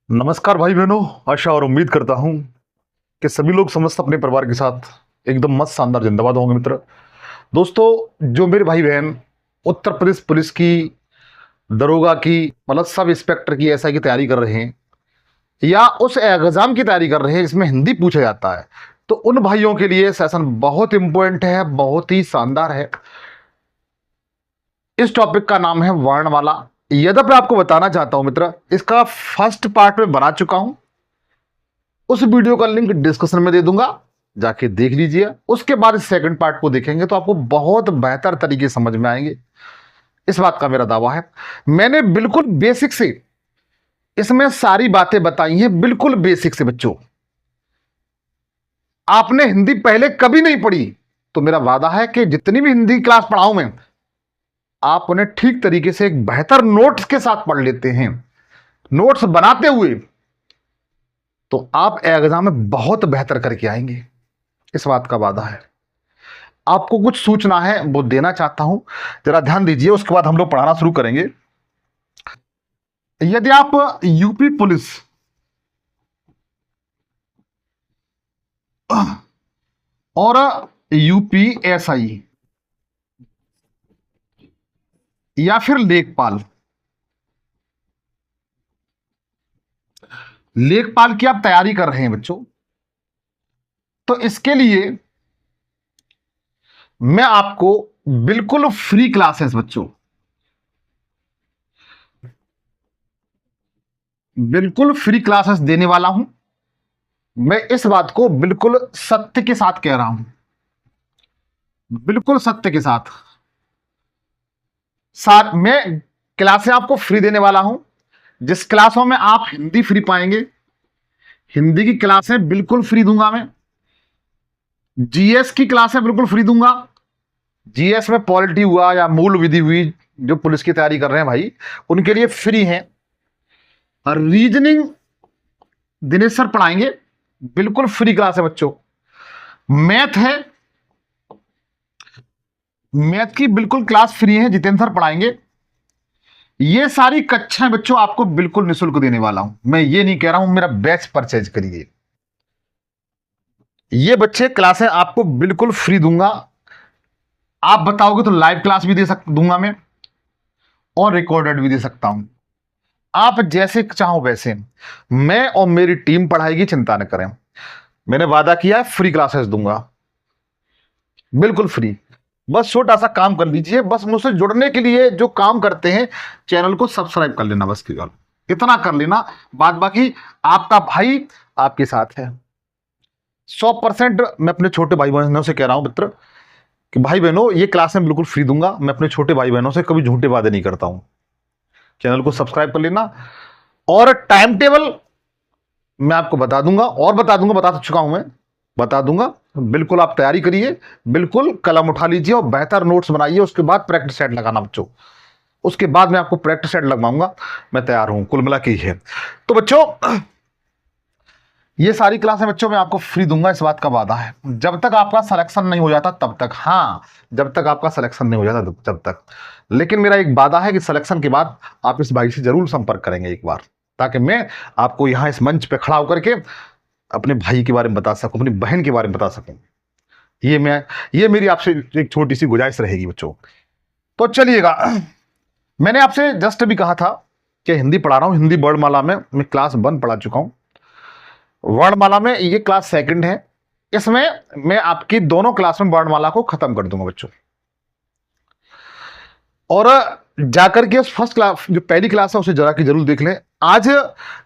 नमस्कार भाई बहनों। आशा और उम्मीद करता हूं कि सभी लोग समस्त अपने परिवार के साथ एकदम मस्त शानदार जिंदाबाद होंगे मित्र। दोस्तों, जो मेरे भाई बहन उत्तर प्रदेश पुलिस की, दरोगा की, मतलब सब इंस्पेक्टर की, एसआई की तैयारी कर रहे हैं या उस एग्जाम की तैयारी कर रहे हैं जिसमें हिंदी पूछा जाता है, तो उन भाइयों के लिए सेशन बहुत इंपॉर्टेंट है, बहुत ही शानदार है। इस टॉपिक का नाम है वर्णमाला। यद्यपि आपको बताना चाहता हूं मित्र, इसका फर्स्ट पार्ट में बना चुका हूं, उस वीडियो का लिंक डिस्क्रिप्शन में दे दूंगा, जाके देख लीजिए। उसके बाद इस सेकंड पार्ट को देखेंगे तो आपको बहुत बेहतर तरीके से समझ में आएंगे, इस बात का मेरा दावा है। मैंने बिल्कुल बेसिक से इसमें सारी बातें बताई हैं, बिल्कुल बेसिक से। बच्चों, आपने हिंदी पहले कभी नहीं पढ़ी तो मेरा वादा है कि जितनी भी हिंदी क्लास पढ़ाऊं मैं, आप उन्हें ठीक तरीके से एक बेहतर नोट्स के साथ पढ़ लेते हैं, नोट्स बनाते हुए, तो आप एग्जाम में बहुत बेहतर करके आएंगे, इस बात का वादा है। आपको कुछ सूचना है वो देना चाहता हूं, जरा ध्यान दीजिए, उसके बाद हम लोग पढ़ाना शुरू करेंगे। यदि आप यूपी पुलिस और यूपी एसआई या फिर लेखपाल, लेखपाल की आप तैयारी कर रहे हैं बच्चों, तो इसके लिए मैं आपको बिल्कुल फ्री क्लासेस, बच्चों बिल्कुल फ्री क्लासेस देने वाला हूं। मैं इस बात को बिल्कुल सत्य के साथ कह रहा हूं, बिल्कुल सत्य के साथ। मैं क्लासें आपको फ्री देने वाला हूं, जिस क्लासों में आप हिंदी फ्री पाएंगे, हिंदी की क्लासें बिल्कुल फ्री दूंगा मैं। जीएस की क्लासें बिल्कुल फ्री दूंगा। जीएस में पॉलिटी हुआ या मूल विधि हुई, जो पुलिस की तैयारी कर रहे हैं भाई, उनके लिए फ्री है। और रीजनिंग दिनेश सर पढ़ाएंगे, बिल्कुल फ्री क्लास है बच्चों। मैथ है, मैथ की बिल्कुल क्लास फ्री है, जितेंद्र सर पढ़ाएंगे। ये सारी कक्षाएं बच्चों आपको बिल्कुल निःशुल्क देने वाला हूं। मैं ये नहीं कह रहा हूं मेरा बैच परचेज करिए, ये बच्चे क्लासें आपको बिल्कुल फ्री दूंगा। आप बताओगे तो लाइव क्लास भी दूंगा मैं, और रिकॉर्डेड भी दे सकता हूं। आप जैसे चाहो वैसे, मैं और मेरी टीम पढ़ाएगी, चिंता न करें। मैंने वादा किया है फ्री क्लासेस दूंगा, बिल्कुल फ्री। बस छोटा सा काम कर लीजिए, बस मुझसे जुड़ने के लिए जो काम करते हैं, चैनल को सब्सक्राइब कर लेना, बस केवल इतना कर लेना। बाद बाकी आपका भाई आपके साथ है। 100% मैं अपने छोटे भाई बहनों से कह रहा हूं मित्र कि भाई बहनों, ये क्लासें बिल्कुल फ्री दूंगा। मैं अपने छोटे भाई बहनों से कभी झूठे वादे नहीं करता हूं। चैनल को सब्सक्राइब कर लेना, और टाइम टेबल मैं आपको बता दूंगा, और बता तो चुका हूं मैं, बता दूंगा। बिल्कुल आप तैयारी करिए, बिल्कुल कलम उठा लीजिए और बेहतर नोट्स बनाइए। उसके बाद प्रैक्टिस सेट लगाना बच्चों, उसके बाद मैं आपको प्रैक्टिस सेट लगवाऊंगा। मैं तैयार हूं, कुल मिला के ही है। तो बच्चों, ये सारी क्लासें बच्चों मैं आपको फ्री दूंगा, इस बात का वादा है, जब तक आपका सिलेक्शन नहीं हो जाता तब तक। हाँ, जब तक आपका सिलेक्शन नहीं हो जाता जब तक। लेकिन मेरा एक वादा है कि सिलेक्शन के बाद आप इस भाई से जरूर संपर्क करेंगे एक बार, ताकि मैं आपको यहां इस मंच पे खड़ा होकर के अपने भाई के बारे में बता सकूं, अपनी बहन के बारे में बता सकूं। ये मेरी आपसे एक छोटी सी गुजारिश रहेगी बच्चों। तो चलिएगा, मैंने आपसे जस्ट अभी कहा था कि हिंदी पढ़ा रहा हूं। हिंदी वर्णमाला में मैं क्लास 1 पढ़ा चुका हूं, वर्णमाला में ये क्लास 2 है। इसमें मैं आपकी दोनों क्लास में वर्णमाला को खत्म कर दूंगा बच्चों। और जाकर के फर्स्ट क्लास, जो पहली क्लास है, उसे जरा की जरूर देख लें। आज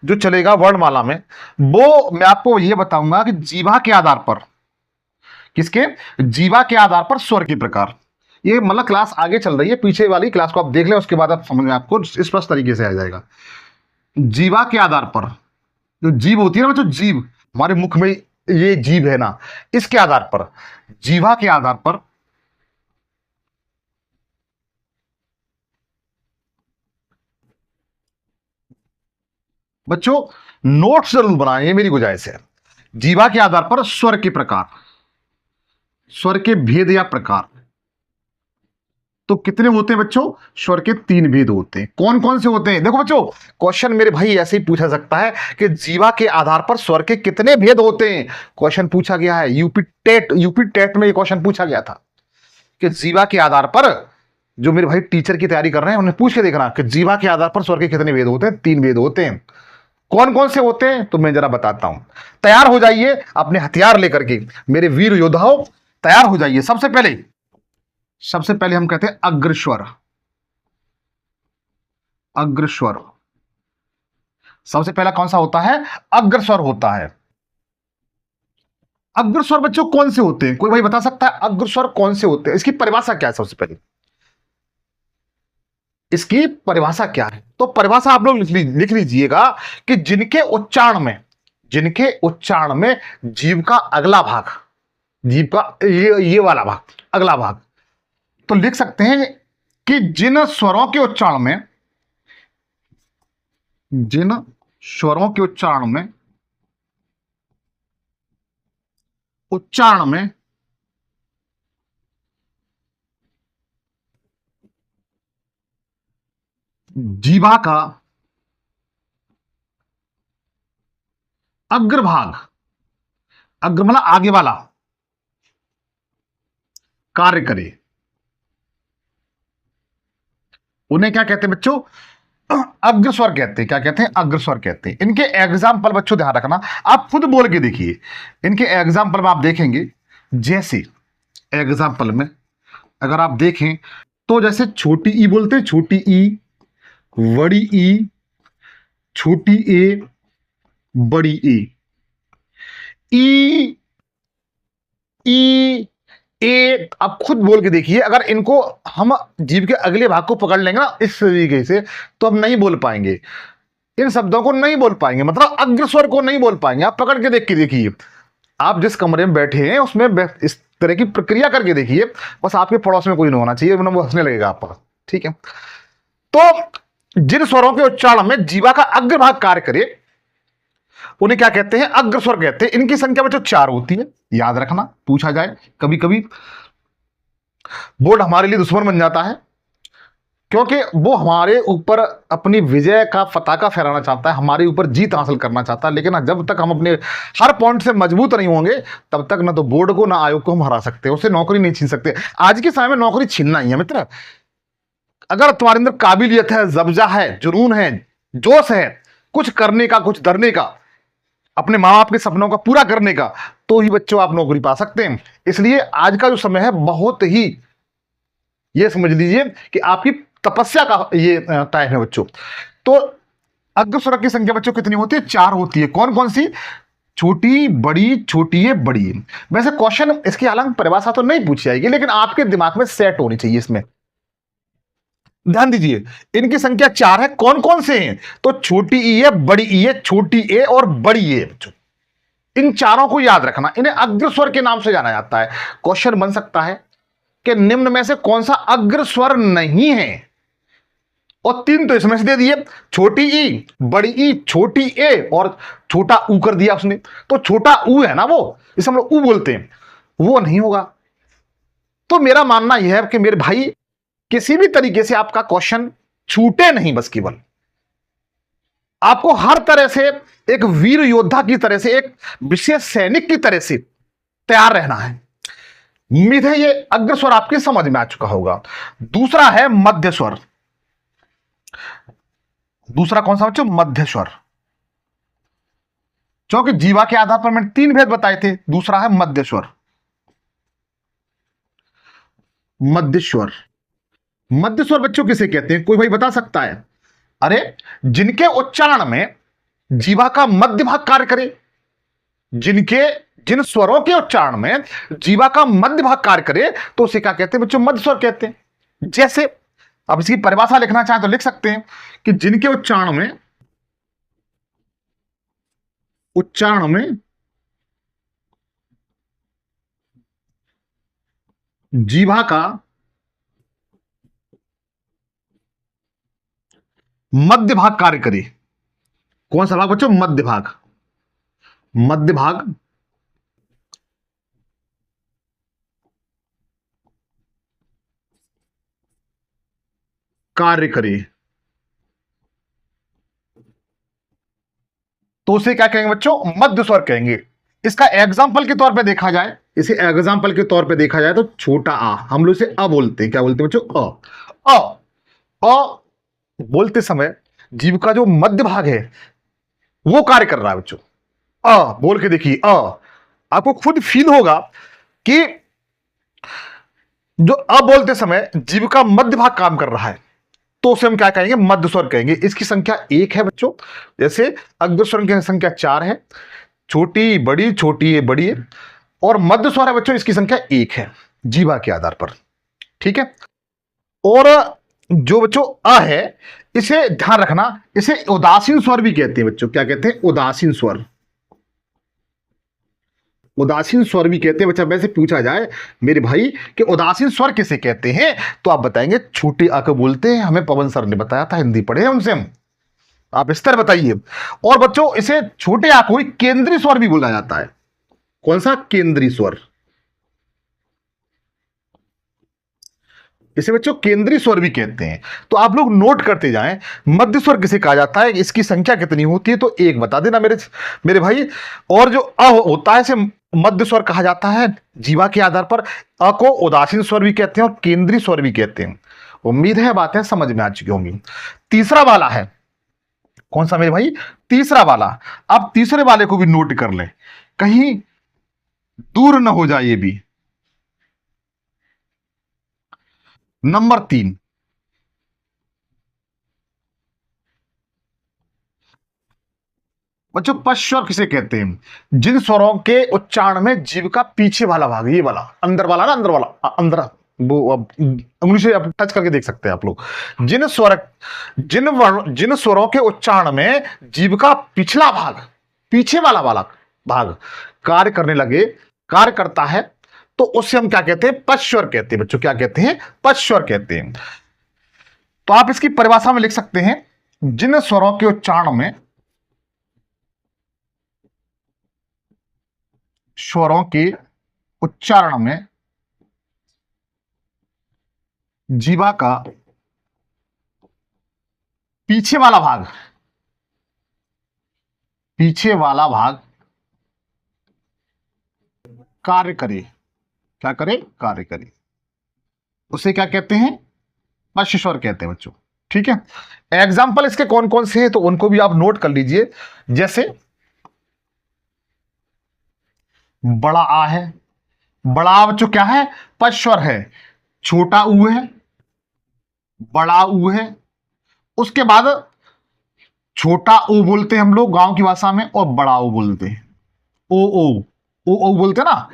जो चलेगा वर्णमाला में, वो मैं आपको ये बताऊंगा कि जीवा के आधार पर, किसके, जीवा के आधार पर स्वर के प्रकार। ये मतलब क्लास आगे चल रही है, पीछे वाली क्लास को आप देख लें, उसके बाद आप समझ में आपको स्पष्ट तरीके से आ जाएगा। जीवा के आधार पर, जो जीभ होती है ना, जो जीभ हमारे मुख में, ये जीभ है ना, इसके आधार पर, जीवा के आधार पर बच्चों नोट्स जरूर बनाएं, ये मेरी गुजारिश है। जीवा के आधार पर स्वर के प्रकार, स्वर के भेद या प्रकार, तो कितने होते हैं बच्चों? स्वर के 3 भेद होते हैं। कौन कौन से होते हैं? देखो बच्चों, क्वेश्चन मेरे भाई ऐसे ही पूछा सकता है कि जीवा के आधार पर स्वर के कितने भेद होते हैं। क्वेश्चन पूछा गया है यूपी टेट में ये क्वेश्चन पूछा गया था कि जीवा के आधार पर, जो मेरे भाई टीचर की तैयारी कर रहे हैं उन्हें पूछ के देखना कि जीवा के आधार पर स्वर के कितने भेद होते हैं। 3 भेद होते हैं। कौन कौन से होते हैं तो मैं जरा बताता हूं। तैयार हो जाइए अपने हथियार लेकर के, मेरे वीर योद्धाओं, तैयार हो जाइए। सबसे पहले हम कहते हैं अग्रस्वर। अग्रस्वर सबसे पहला कौन सा होता है? अग्रस्वर होता है। अग्रस्वर बच्चों कौन से होते हैं? कोई भाई बता सकता है अग्रस्वर कौन से होते हैं? इसकी परिभाषा क्या है? सबसे पहले इसकी परिभाषा क्या है? तो परिभाषा आप लोग लिख लीजिएगा कि जिनके उच्चारण में जीव का अगला भाग, जीव का ये वाला भाग, अगला भाग, तो लिख सकते हैं कि जिन स्वरों के उच्चारण में जीवा का अग्रभाग, अग्र मतलब आगे वाला, कार्य करे, उन्हें क्या कहते हैं बच्चों? अग्रस्वर कहते हैं। क्या कहते हैं? अग्रस्वर कहते हैं। इनके एग्जाम्पल बच्चों ध्यान रखना, आप खुद बोल के देखिए। इनके एग्जाम्पल में आप देखेंगे, जैसे एग्जाम्पल में अगर आप देखें तो जैसे छोटी ई बोलते हैं, छोटी ई, बड़ी ई, छोटी ए, बड़ी ए, ई ई ए, आप खुद बोल के देखिए। अगर इनको हम जीव के अगले भाग को पकड़ लेंगे ना इस तरीके से, तो हम नहीं बोल पाएंगे, इन शब्दों को नहीं बोल पाएंगे, मतलब अग्रस्वर को नहीं बोल पाएंगे। आप पकड़ के देख के देखिए, आप जिस कमरे में बैठे हैं उसमें इस तरह की प्रक्रिया करके देखिए। बस आपके पड़ोस में कोई नहीं होना चाहिए, वरना वो हंसने लगेगा आप पर। ठीक है, तो जिन स्वरों के उच्चारण में जीवा का अग्रभाग कार्य करे उन्हें क्या कहते हैं? अग्रस्वर कहते हैं। इनकी संख्या बच्चों 4 होती है, याद रखना, पूछा जाए कभी कभी। बोर्ड हमारे लिए दुश्मन बन जाता है क्योंकि वो हमारे ऊपर अपनी विजय का पताका फहराना चाहता है, हमारे ऊपर जीत हासिल करना चाहता है। लेकिन जब तक हम अपने हर पॉइंट से मजबूत नहीं होंगे तब तक ना तो बोर्ड को ना आयोग को हम हरा सकते, उससे नौकरी नहीं छीन सकते। आज के समय में नौकरी छीनना ही है मित्र। अगर तुम्हारे अंदर काबिलियत है, जब्जा है, जुनून है, जोश है, कुछ करने का, कुछ डरने का, अपने माँ बाप के सपनों का पूरा करने का, तो ही बच्चों आप नौकरी पा सकते हैं। इसलिए आज का जो समय है बहुत ही, ये समझ लीजिए कि आपकी तपस्या का ये टाइम है बच्चों। तो अग्रस्वर की संख्या बच्चों कितनी होती है? 4 होती है। कौन कौन सी? छोटी, बड़ी, छोटी है, बड़ी है। वैसे क्वेश्चन इसकी हालांकि परिभाषा तो नहीं पूछी जाएगी, लेकिन आपके दिमाग में सेट होनी चाहिए। इसमें ध्यान दीजिए, इनकी संख्या 4 है। कौन कौन से हैं? तो छोटी ई है, बड़ी ई है, छोटी ए और बड़ी ए बच्चों। इन चारों को याद रखना, इन्हें अग्रस्वर के नाम से जाना जाता है। क्वेश्चन बन सकता है कि निम्न में से कौन सा अग्रस्वर नहीं है, और 3 तो इसमें से दे दिए, छोटी ई, बड़ी ई, छोटी ए और छोटा ऊ कर दिया उसने। तो छोटा ऊ है ना, वो इसे हम लोग ऊ बोलते हैं, वो नहीं होगा। तो मेरा मानना यह है कि मेरे भाई किसी भी तरीके से आपका क्वेश्चन छूटे नहीं, बस केवल आपको हर तरह से एक वीर योद्धा की तरह से, एक विशेष सैनिक की तरह से तैयार रहना है। उम्मीद है ये अग्रस्वर आपके समझ में आ चुका होगा। दूसरा है मध्य स्वर। दूसरा कौन सा बच्चों? मध्य स्वर। क्योंकि जीवा के आधार पर मैंने 3 भेद बताए थे। दूसरा है मध्य स्वर। मध्य स्वर, मध्य स्वर बच्चों किसे कहते हैं? कोई भाई बता सकता है? अरे जिनके उच्चारण में जीवा का मध्य भाग कार्य करे, जिन स्वरों के उच्चारण में जीवा का मध्य भाग कार्य करे तो उसे क्या कहते हैं बच्चों? मध्य स्वर कहते हैं। जैसे अब इसकी परिभाषा लिखना चाहें तो लिख सकते हैं कि जिनके उच्चारण में जीवा का मध्य भाग कार्य करे। कौन सा भाग बच्चों? मध्य भाग। मध्य भाग कार्य करे, तो उसे क्या कहेंगे बच्चों? मध्य स्वर कहेंगे। इसका एग्जाम्पल के तौर पे देखा जाए, इसे एग्जाम्पल के तौर पे देखा जाए तो छोटा आ, हम लोग इसे अ बोलते हैं। क्या बोलते हैं बच्चों? अ। अ बोलते समय जीव का जो मध्य भाग है वो कार्य कर रहा है बच्चों। बोल के देखिए, आपको खुद फील होगा कि जो बोलते समय जीव का मध्य भाग काम कर रहा है, तो उसे हम क्या कहेंगे? मध्य स्वर कहेंगे। इसकी संख्या 1 है बच्चों, जैसे अग्र स्वर की संख्या 4 है, छोटी बड़ी, छोटी है बड़ी है, और मध्य स्वर है बच्चों इसकी संख्या 1 है जीवा के आधार पर। ठीक है। और जो बच्चों अ है, इसे ध्यान रखना, इसे उदासीन स्वर भी कहते हैं बच्चों। क्या कहते हैं? उदासीन स्वर। उदासीन स्वर भी कहते हैं बच्चा। वैसे पूछा जाए मेरे भाई कि उदासीन स्वर किसे कहते हैं, तो आप बताएंगे छोटे आ को बोलते हैं। हमें पवन सर ने बताया था, हिंदी पढ़े हैं उनसे हम। आप इस तरह बताइए। और बच्चों इसे छोटे आ को ही केंद्रीय स्वर भी बोला जाता है। कौन सा? केंद्रीय स्वर। इसे बच्चों केंद्रीय स्वर भी कहते हैं। तो आप लोग नोट करते जाएं, मध्य स्वर किसे कहा जाता है, इसकी संख्या कितनी होती है, तो एक बता देना मेरे मेरे भाई। और जो अ होता है इसे मध्य स्वर कहा जाता है जीवा के आधार पर। अ को उदासीन स्वर भी कहते हैं और केंद्रीय स्वर भी कहते हैं। उम्मीद है बातें समझ में आ चुकी होंगी। तीसरा वाला है, कौन सा मेरे भाई? तीसरा वाला। आप तीसरे वाले को भी नोट कर लें, कहीं दूर न हो जाए ये भी। नंबर 3, बच्चों पश्च स्वर किसे कहते हैं? जिन स्वरों के उच्चारण में जीव का पीछे वाला भाग, ये वाला अंदर वाला ना, अंदर वाला अंदर, वो अब उंगली से आप टच करके देख सकते हैं आप लोग। जिन स्वरों के उच्चारण में जीव का पिछला भाग, पीछे वाला वाला भाग कार्य करने लगे, कार्य करता है, तो उससे हम क्या कहते हैं? पश्च स्वर कहते हैं बच्चों। क्या कहते हैं? पश्च स्वर कहते हैं। तो आप इसकी परिभाषा में लिख सकते हैं, जिन स्वरों के उच्चारण में, स्वरों के उच्चारण में जीवा का पीछे वाला भाग, पीछे वाला भाग कार्य करे, क्या करे? कार्य करे, उसे क्या कहते हैं? पश्च स्वर कहते हैं बच्चों। ठीक है। एग्जाम्पल इसके कौन कौन से हैं तो उनको भी आप नोट कर लीजिए। जैसे बड़ा आ है, बड़ा आ बच्चों क्या है? पश्च स्वर है। छोटा ऊ है, बड़ा ऊ है, उसके बाद छोटा ओ बोलते हैं हम लोग गांव की भाषा में, और बड़ा ओ बोलते हैं। ओ ओ ओ ओ बोलते हैं ना।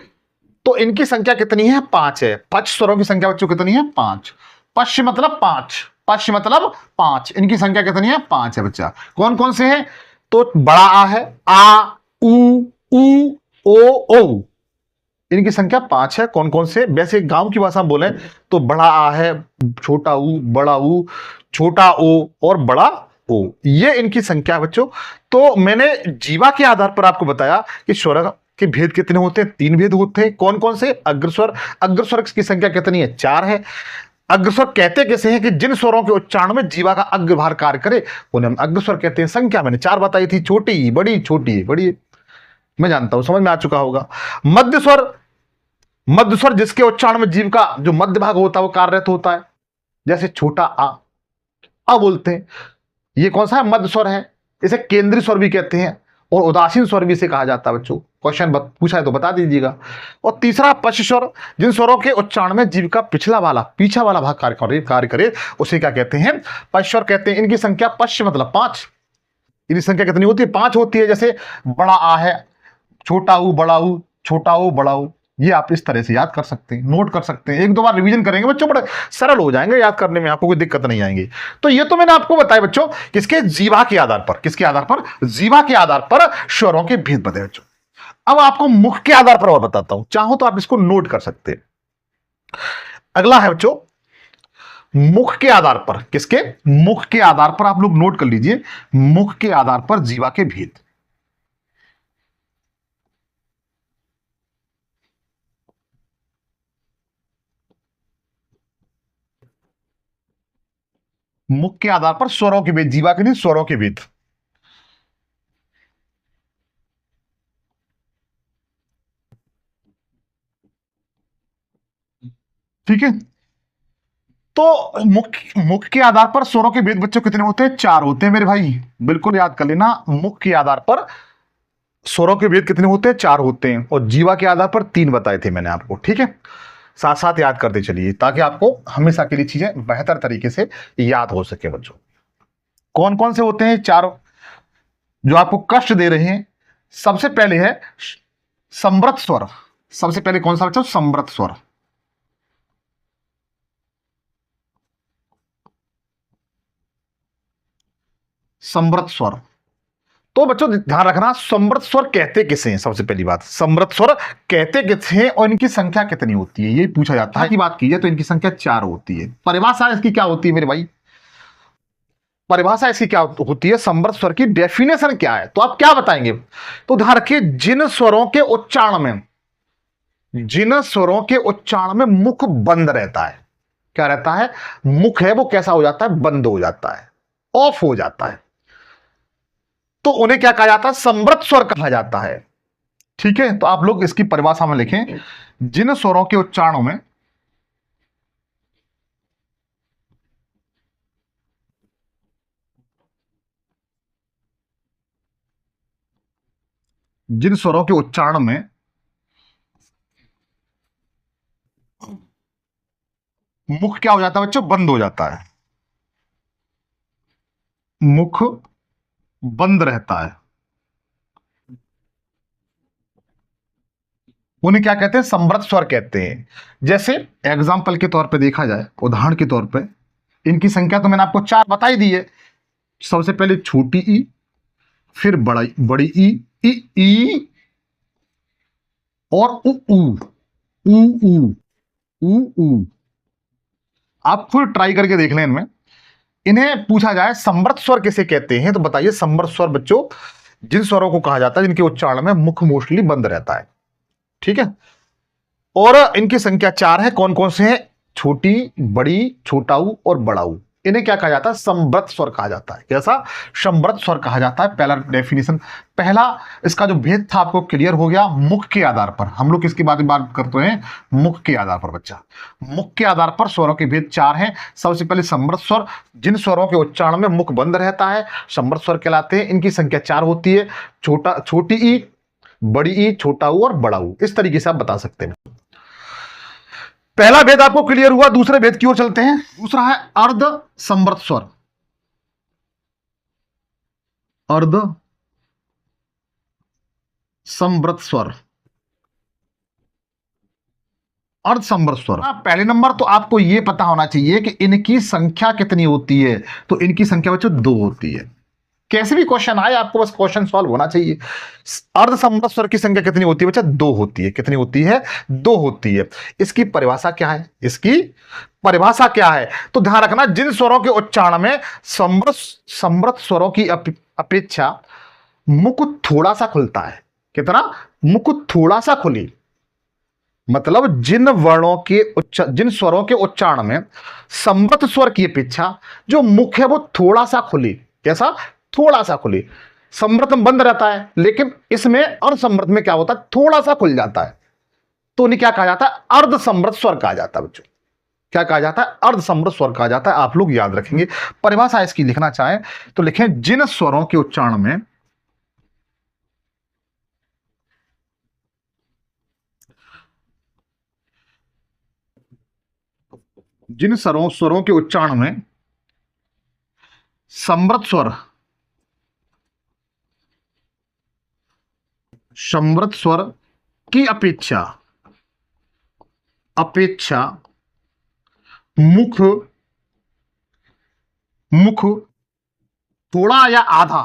तो इनकी संख्या कितनी है? 5 है। पश्च स्वरों की संख्या बच्चों कितनी है? 5। पश्च मतलब 5, पश्च मतलब 5। इनकी संख्या कितनी है? 5 है बच्चा। कौन कौन से हैं? तो बड़ा आ है, आ, उ, ओ, ओ। इनकी संख्या 5 है। कौन कौन से? वैसे गांव की भाषा में बोले तो बड़ा आ है, छोटा ऊ, बड़ा ऊ, छोटा ओ और बड़ा ओ, ये इनकी संख्या है बच्चों। तो मैंने जीवा के आधार पर आपको बताया कि स्वर के भेद कितने होते हैं? 3 भेद होते हैं। कौन कौन से? अग्रस्वर। अग्रस्वर की संख्या कितनी है? 4 है। अग्रस्वर कहते कैसे हैं? कि जिन स्वरों के उच्चारण में जीवा का अग्रभार कार्य करे उन्हें हम अग्रस्वर कहते हैं। संख्या मैंने 4 बताई थी, छोटी बड़ी, छोटी बड़ी। मैं जानता हूं समझ में आ चुका होगा। मध्य स्वर, मध्य स्वर जिसके उच्चारण में जीव का जो मध्य भाग होता है वो कार्यरत होता है। जैसे छोटा आ बोलते हैं, ये कौन सा है? मध्य स्वर है। इसे केंद्रीय स्वर भी कहते हैं और उदासीन स्वर भी इसे कहा जाता है बच्चों। क्वेश्चन पूछा है तो बता दीजिएगा। और तीसरा पश्च स्वर, जिन स्वरों के उच्चारण में जीव का पिछला वाला, पीछा वाला भाग कार्य करे उसे क्या कहते हैं? पश्च स्वर कहते हैं। इनकी संख्या पश्च मतलब 5। इनकी संख्या कितनी होती है? 5 होती है। जैसे बड़ा आ है, छोटा ऊ, बड़ा ऊ, छोटा ऊ, बड़ा ऊ। ये आप इस तरह से याद कर सकते हैं, नोट कर सकते हैं। एक दो बार रिवीजन करेंगे बच्चों, बड़े सरल हो जाएंगे याद करने में, आपको कोई दिक्कत नहीं आएंगी। तो ये तो मैंने आपको बताया बच्चों, किसके? जीवा के आधार पर। किसके आधार पर? जीवा के आधार पर स्वरों के भेद बताए बच्चों। अब आपको मुख के आधार पर और बताता हूं, चाहो तो आप इसको नोट कर सकते हैं। अगला है बच्चों मुख के आधार पर। किसके? मुख के आधार पर आप लोग नोट कर लीजिए, मुख के आधार पर जीवा के भेद। मुख के आधार पर स्वरों के भेद, जीवा के नहीं, स्वरों के भेद। ठीक है, तो मुख के आधार पर स्वरों के भेद बच्चों कितने होते हैं? 4 होते हैं मेरे भाई, बिल्कुल याद कर लेना। मुख के आधार पर स्वरों के भेद कितने होते हैं? 4 होते हैं, और जीवा के आधार पर 3 बताए थे मैंने आपको। ठीक है, साथ साथ याद करते चलिए ताकि आपको हमेशा के लिए चीजें बेहतर तरीके से याद हो सके बच्चों। कौन कौन से होते हैं 4 जो आपको कष्ट दे रहे हैं? सबसे पहले है समृत स्वर। सबसे पहले कौन सा बच्चों? समृत स्वर। समृत स्वर। तो बच्चों ध्यान रखना, समृत स्वर कहते किसे हैं? सबसे पहली बात, समृत स्वर कहते किसे हैं और इनकी संख्या कितनी होती है, ये पूछा जाता है। की बात की जाए तो इनकी संख्या 4 होती है। परिभाषा इसकी क्या होती है मेरे भाई? परिभाषा इसकी क्या होती है? समृत स्वर की डेफिनेशन क्या है? तो आप क्या बताएंगे? तो ध्यान रखिए, जिन स्वरों के उच्चारण में, जिन स्वरों के उच्चारण में मुख बंद रहता है। क्या रहता है? मुख है वो कैसा हो जाता है? बंद हो जाता है, ऑफ हो जाता है, तो उन्हें क्या कहा जाता है? समृत स्वर कहा जाता है। ठीक है, तो आप लोग इसकी परिभाषा में लिखें, जिन स्वरों के उच्चारणों में जिन स्वरों के उच्चारण में मुख क्या हो जाता है बच्चों? बंद हो जाता है, मुख बंद रहता है, उन्हें क्या कहते हैं? समृत स्वर कहते हैं। जैसे एग्जाम्पल के तौर पे देखा जाए, उदाहरण के तौर पे, इनकी संख्या तो मैंने आपको 4 बता ही दी है। सबसे पहले छोटी ई, फिर बड़ी बड़ी ई और उ ऊ ऊ ऊ ऊ। आप खुद ट्राई करके देख लें इनमें। इन्हें पूछा जाए समृत स्वर किसे कहते हैं, तो बताइए। समृत स्वर बच्चों जिन स्वरों को कहा जाता है जिनके उच्चारण में मुख मोस्टली बंद रहता है। ठीक है, और इनकी संख्या 4 है। कौन कौन से हैं? छोटी, बड़ी, छोटा ऊ और बड़ा ऊ। इन्हें क्या कहा जाता है? समृत स्वर कहा जाता है। कैसा? समृत स्वर कहा जाता है। पहला डेफिनेशन, पहला इसका जो भेद था आपको क्लियर हो गया। मुख के आधार पर हम लोग किसकी बात करते हैं? मुख के आधार पर बच्चा। मुख के आधार पर स्वरों के भेद 4 हैं। सबसे पहले समृत स्वर, जिन स्वरों के उच्चारण में मुख बंद रहता है, समृत स्वर कहलाते हैं। इनकी संख्या 4 होती है, छोटी ई, बड़ी ई, छोटा ऊ और बड़ा ऊ। इस तरीके से आप बता सकते हैं। पहला भेद आपको क्लियर हुआ, दूसरे भेद की ओर चलते हैं। दूसरा है अर्ध समृत स्वर। अर्ध समृत स्वर, अर्ध समृत स्वर। पहले नंबर तो आपको यह पता होना चाहिए कि इनकी संख्या कितनी होती है। तो इनकी संख्या बच्चों 2 होती है। कैसे भी क्वेश्चन आए आपको बस क्वेश्चन सॉल्व होना चाहिए। अर्ध समृत स्वर की संख्या कितनी होती है बच्चा? 2 होती है। कितनी होती है? 2 होती है। इसकी परिभाषा क्या है? इसकी परिभाषा क्या है? तो ध्यान रखना, जिन स्वरों के उच्चारण में समृत स्वरों की अपेक्षा मुख थोड़ा सा खुलता है। कितना? मुख थोड़ा सा खुली, मतलब जिन स्वरों के उच्चारण में समृत स्वर की अपेक्षा जो मुख है वो थोड़ा सा खुली। कैसा? थोड़ा सा खुली। समृत में बंद रहता है, लेकिन इसमें अर्धसमृत में क्या होता है? थोड़ा सा खुल जाता है। तो उन्हें क्या कहा जाता है? अर्धसमृत स्वर कहा जाता है बच्चों। क्या कहा जाता है? अर्धसमृत स्वर कहा जाता है। आप लोग याद रखेंगे। परिभाषा इसकी लिखना चाहें तो लिखें, जिन स्वरों के उच्चारण में स्वरों के उच्चारण में समृत स्वर की अपेक्षा मुख थोड़ा या आधा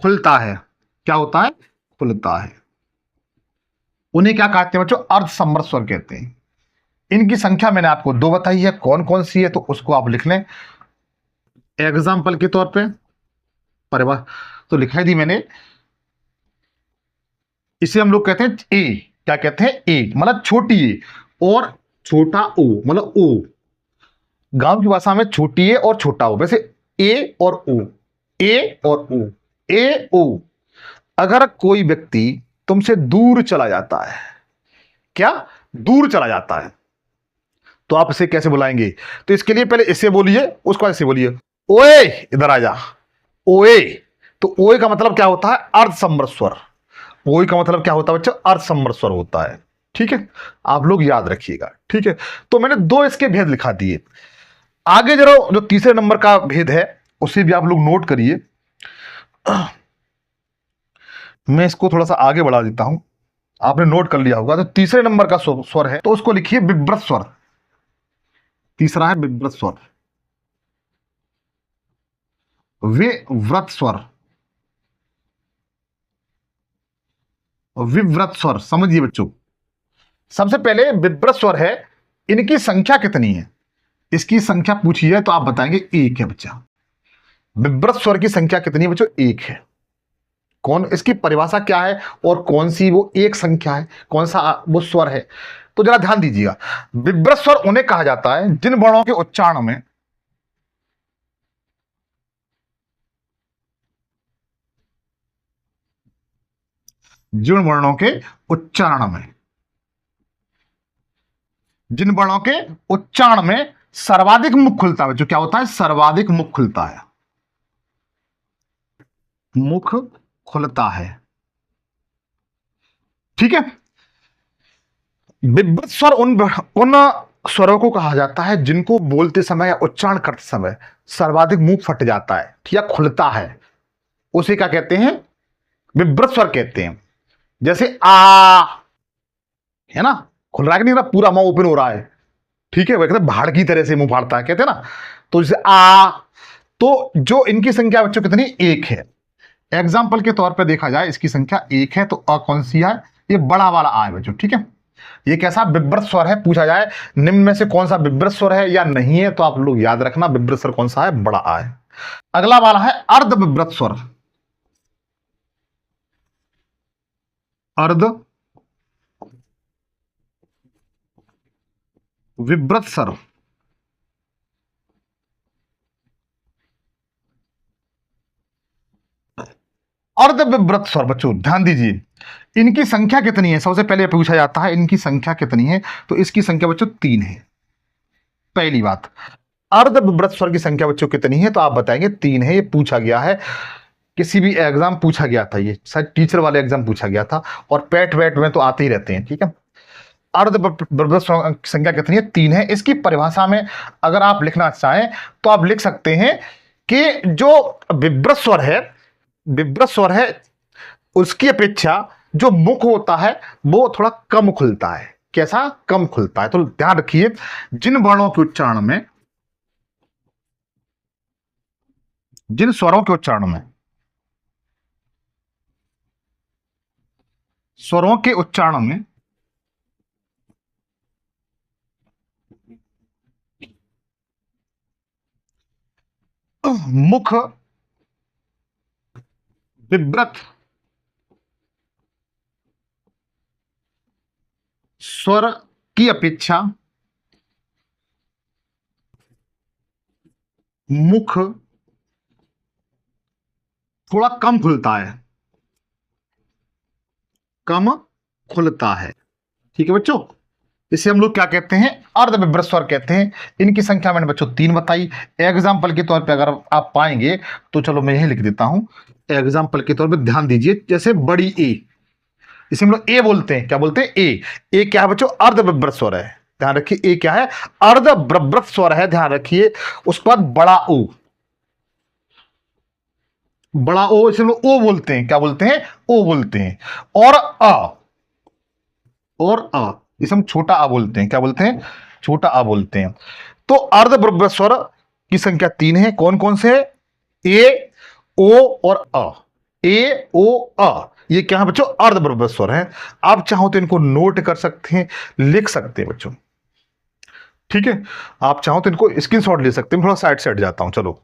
खुलता है। क्या होता है? खुलता है। उन्हें क्या कहते हैं बच्चों? अर्धसमृत स्वर कहते हैं। इनकी संख्या मैंने आपको 2 बताई है। कौन कौन सी है तो उसको आप लिख लें एग्जाम्पल के तौर पे। परिभाषा तो लिखाई दी मैंने। इसे हम लोग कहते हैं ए। क्या कहते हैं, ए, मतलब छोटी ए और छोटा ओ, मतलब ओ। गांव की भाषा में छोटी ए और छोटा ओ, वैसे ए और ओ, ए और ओ, ए ओ। अगर कोई व्यक्ति तुमसे दूर चला जाता है, क्या, दूर चला जाता है, तो आप इसे कैसे बुलाएंगे? तो इसके लिए पहले इसे बोलिए, उसके बाद इसे बोलिए, ओए इधर आ जा, ओए। तो ओए का मतलब क्या होता है, अर्धसंवृत स्वर। ओए का मतलब क्या होता है बच्चों, अर्धसंवृत स्वर होता है। ठीक है, आप लोग याद रखिएगा। ठीक है, तो मैंने दो इसके भेद लिखा दिए। आगे जरा जो तीसरे नंबर का भेद है उसे भी आप लोग नोट करिए। मैं इसको थोड़ा सा आगे बढ़ा देता हूं, आपने नोट कर लिया होगा। तो तीसरे नंबर का स्वर है, तो उसको लिखिए विव्रत स्वर। तीसरा है विव्रत स्वर, विव्रत स्वर, विव्रत स्वर। समझिए बच्चों, सबसे पहले विव्रत स्वर है, इनकी संख्या कितनी है? इसकी संख्या पूछी है तो आप बताएंगे एक है बच्चा। विव्रत स्वर की संख्या कितनी है बच्चों? एक है। कौन, इसकी परिभाषा क्या है और कौन सी वो एक संख्या है, कौन सा वो स्वर है? तो जरा ध्यान दीजिएगा। विव्रत स्वर उन्हें कहा जाता है जिन वर्णों के उच्चारण में जिन वर्णों के उच्चारण में जिन वर्णों के उच्चारण में सर्वाधिक मुख खुलता है। जो क्या होता है, सर्वाधिक मुख खुलता है, मुख खुलता है। ठीक है, विव्रत स्वर उन स्वरों को कहा जाता है जिनको बोलते समय या उच्चारण करते समय सर्वाधिक मुंह फट जाता है या खुलता है, उसे क्या कहते हैं, विव्रत स्वर कहते हैं। जैसे आ, है ना, खुल रहा है कि नहीं रहा, पूरा मुंह ओपन हो रहा है। ठीक है, वो कहते हैं भाड़ की तरह से मुंह फाड़ता है, कहते हैं ना। तो जैसे आ, तो जो इनकी संख्या बच्चों कितनी, एक है। एग्जाम्पल के तौर पे देखा जाए, इसकी संख्या एक है, तो अ कौन सी है, ये बड़ा वाला आ है बच्चों। ठीक है, ये कैसा विव्रत स्वर है, पूछा जाए निम्न में से कौन सा विव्रत स्वर है या नहीं है, तो आप लोग याद रखना विव्रत स्वर कौन सा है, बड़ा आ है। अगला वाला है अर्ध विव्रत स्वर, अर्ध विव्रत स्वर। अर्ध विव्रत स्वर बच्चों ध्यान दीजिए, इनकी संख्या कितनी है, सबसे पहले पूछा जाता है इनकी संख्या कितनी है। तो इसकी संख्या बच्चों 3 है। पहली बात, अर्ध विव्रत स्वर की संख्या बच्चों कितनी है, तो आप बताएंगे 3 है। ये पूछा गया है, किसी भी एग्जाम पूछा गया था, ये शायद टीचर वाले एग्जाम पूछा गया था, और पेट वेट में तो आते ही रहते हैं। ठीक है, अर्ध विव्रत स्वर की संख्या कितनी है, 3 है। इसकी परिभाषा में अगर आप लिखना चाहें तो आप लिख सकते हैं कि जो विव्रत स्वर है, विव्रत स्वर है, उसकी अपेक्षा जो मुख होता है वो थोड़ा कम खुलता है। कैसा, कम खुलता है। तो ध्यान रखिए, जिन वर्णों के उच्चारण में, जिन स्वरों के उच्चारण में, स्वरों के उच्चारण में मुख विव्रत स्वर की अपेक्षा मुख थोड़ा कम खुलता है, कम खुलता है। ठीक है बच्चों, इसे हम लोग क्या कहते हैं, अर्ध विव्रत स्वर कहते हैं। इनकी संख्या मैंने बच्चों 3 बताई। एग्जाम्पल के तौर पे अगर आप पाएंगे तो चलो मैं यही लिख देता हूं। एग्जाम्पल के तौर पे ध्यान दीजिए, जैसे बड़ी ए, इसे हम लोग ए बोलते हैं। क्या बोलते हैं, ए। ए क्या है बच्चों, अर्ध विव्रत स्वर है। ध्यान रखिए, ए क्या है, अर्ध विव्रत स्वर है। ध्यान रखिए, उसके बाद बड़ा ओ, बड़ा ओ इसे हम लोग ओ बोलते हैं। क्या बोलते हैं, ओ बोलते हैं। और अ, और अ इसे हम छोटा आ बोलते हैं। क्या बोलते हैं, छोटा आ बोलते हैं। तो अर्ध विव्रत स्वर की संख्या 3 है। कौन कौन से है, ए, ओ और अ। ए, ओ, अ, ये क्या है बच्चों, अर्ध विव्रत स्वर है। आप चाहो तो इनको नोट कर सकते हैं, लिख सकते हैं बच्चों। ठीक है, आप चाहो तो इनको स्क्रीनशॉट ले सकते हैं। थोड़ा साइड जाता हूं, चलो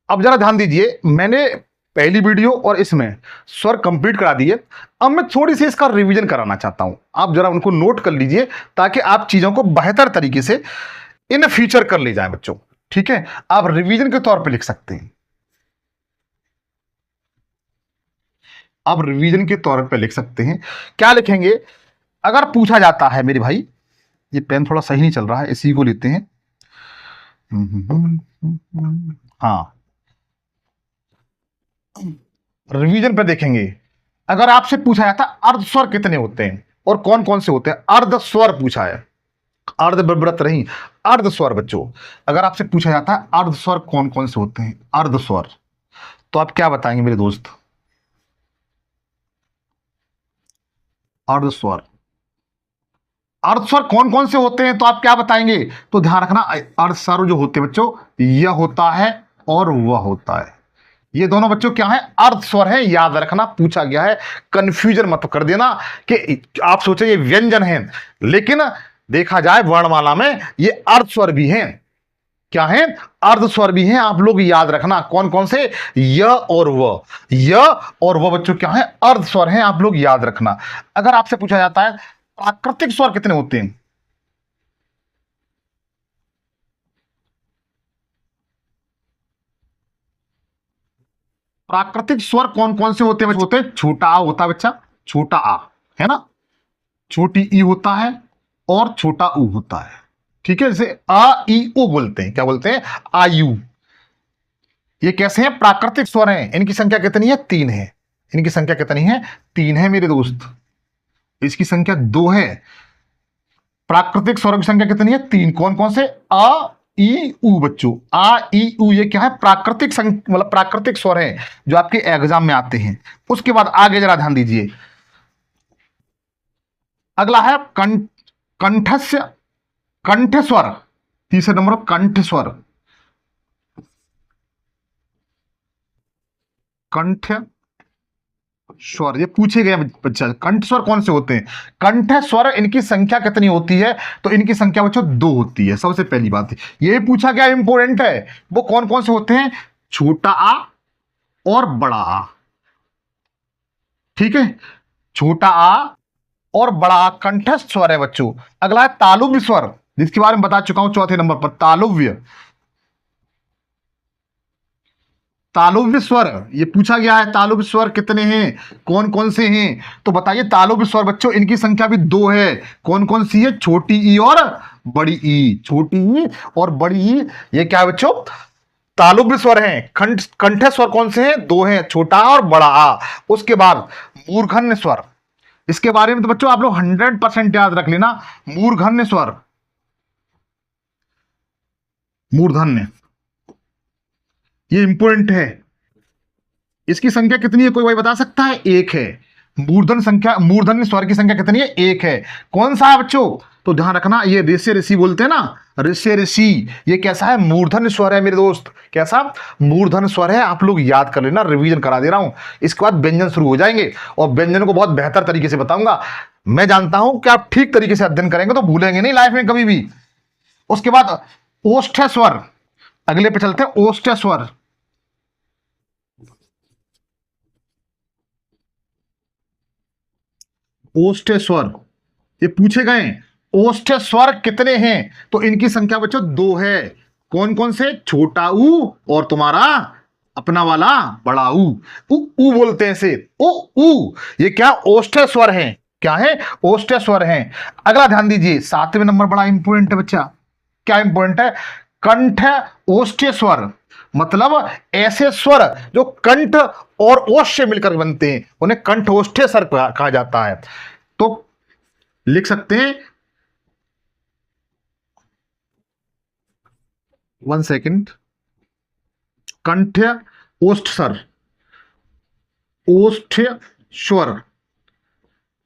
अब जरा ध्यान दीजिए। मैंने पहली वीडियो और इसमें स्वर कंप्लीट करा दिए। अब मैं थोड़ी सी इसका रिवीजन कराना चाहता हूं, आप जरा उनको नोट कर लीजिए ताकि आप चीजों को बेहतर तरीके से इन फ्यूचर कर ले जाएं बच्चों। ठीक है, आप रिवीजन के तौर पे लिख सकते हैं। आप रिवीजन के तौर पे लिख सकते हैं। क्या लिखेंगे? अगर पूछा जाता है मेरे भाई, ये पेन थोड़ा सही नहीं चल रहा है, इसी को लेते हैं। हाँ, रिवीजन पे देखेंगे। अगर आपसे पूछा जाता अर्ध स्वर कितने होते हैं और कौन कौन से होते हैं, अर्ध स्वर पूछा है, अर्ध व्रत नहीं, अर्ध स्वर बच्चों। अगर आपसे पूछा जाता है अर्ध स्वर कौन कौन से होते हैं, अर्ध स्वर, तो आप क्या बताएंगे मेरे दोस्त? अर्ध स्वर, अर्ध स्वर कौन कौन से होते हैं तो आप क्या बताएंगे? तो ध्यान रखना, अर्ध स्वर जो होते हैं बच्चों, यह होता है और वह होता है। ये दोनों बच्चों क्या है? अर्ध स्वर है, याद रखना, पूछा गया है, कंफ्यूजन मत कर देना कि आप सोचे ये व्यंजन है, लेकिन देखा जाए वर्णमाला में ये अर्ध स्वर भी हैं। क्या है? अर्ध स्वर भी हैं। आप लोग याद रखना कौन कौन से, य और व, य और व बच्चों क्या है? अर्ध स्वर हैं, आप लोग याद रखना। अगर आपसे पूछा जाता है प्राकृतिक स्वर कितने होते हैं, प्राकृतिक स्वर कौन कौन से होते हैं? होते हैं, छोटा आ होता है बच्चा, छोटा आ है ना, छोटी ई होता है और छोटा ऊ होता है। ठीक है, जैसे आ ई ओ बोलते हैं, क्या बोलते हैं? आयु। ये कैसे हैं? प्राकृतिक स्वर हैं। इनकी संख्या कितनी है? 3 है। इनकी संख्या कितनी है? 3 है मेरे दोस्त। इसकी संख्या 2 है। प्राकृतिक स्वरों की संख्या कितनी है? 3। कौन कौन से? आ ई उ बच्चों, आ ई उ ये क्या है? प्राकृतिक मतलब प्राकृतिक स्वर है जो आपके एग्जाम में आते हैं। उसके बाद आगे जरा ध्यान दीजिए, अगला है कंठस्य, कंठ स्वर, तीसरे नंबर कंठ स्वर, कंठ स्वर। ये पूछे गए बच्चा, कंठ स्वर कौन से होते हैं? कंठ स्वर इनकी संख्या कितनी होती है? तो इनकी संख्या बच्चों 2 होती है। सबसे पहली बात ये पूछा गया, इंपॉर्टेंट है, वो कौन कौन से होते हैं? छोटा आ और बड़ा आ। ठीक है, छोटा आ और बड़ा आ कंठस्थ स्वर है बच्चों। अगला है तालुव्य स्वर, जिसके बारे में बता चुका हूं चौथे नंबर पर, तालुव्य, तालुव्य स्वर। ये पूछा गया है तालुव्य स्वर कितने हैं, कौन कौन से हैं? तो बताइए तालुव्य स्वर बच्चों, इनकी संख्या भी 2 है। कौन कौन सी है? छोटी ई और बड़ी ई, छोटी ई और बड़ी ई, ये क्या है बच्चों? तालुव्य स्वर हैं। कंठ स्वर कौन से हैं? 2 हैं, छोटा आ और बड़ा आ। उसके बाद मूर्धन्य स्वर, इसके बारे में तो बच्चों आप लोग 100% याद रख लेना। मूर्धन्य स्वर, मूर्धन्य, ये इंपोर्टेंट है। इसकी संख्या कितनी है कोई भाई बता सकता है? 1 है। मूर्धन्य स्वर की संख्या कितनी है? 1 है। कौन सा है बच्चों? तो ध्यान रखना, ये ऋष्य ऋषि बोलते हैं ना, ऋष्य ऋषि, ये कैसा है? मूर्धन्य स्वर है मेरे दोस्त। कैसा? मूर्धन्य स्वर है। आप लोग याद कर लेना, रिवीजन करा दे रहा हूं। इसके बाद व्यंजन शुरू हो जाएंगे और व्यंजन को बहुत बेहतर तरीके से बताऊंगा। मैं जानता हूं कि आप ठीक तरीके से अध्ययन करेंगे तो भूलेंगे नहीं लाइफ में कभी भी। उसके बाद ओष्ठ स्वर, अगले पे चलते हैं। ओष्ठ स्वर, ओष्ठ स्वर ये पूछे गए। ओष्ठ स्वर कितने हैं? तो इनकी संख्या बच्चों 2 है। कौन कौन से? छोटा ऊ और तुम्हारा अपना वाला बड़ा ऊ। ऊ बोलते हैं इसे, ओ ऊ। ये क्या? ओष्ठ स्वर हैं। क्या है? ओष्ठ स्वर हैं। अगला ध्यान दीजिए, 7वें नंबर बड़ा इंपोर्टेंट है बच्चा। क्या इंपोर्टेंट है? कंठ ओष्ठ स्वर, मतलब ऐसे स्वर जो कंठ और ओष्ठ से मिलकर बनते हैं, उन्हें कंठ ओष्ठ स्वर कहा जाता है। तो लिख सकते हैं, 1 सेकंड, कंठ ओष्ठ स्वर, ओष्ठ स्वर,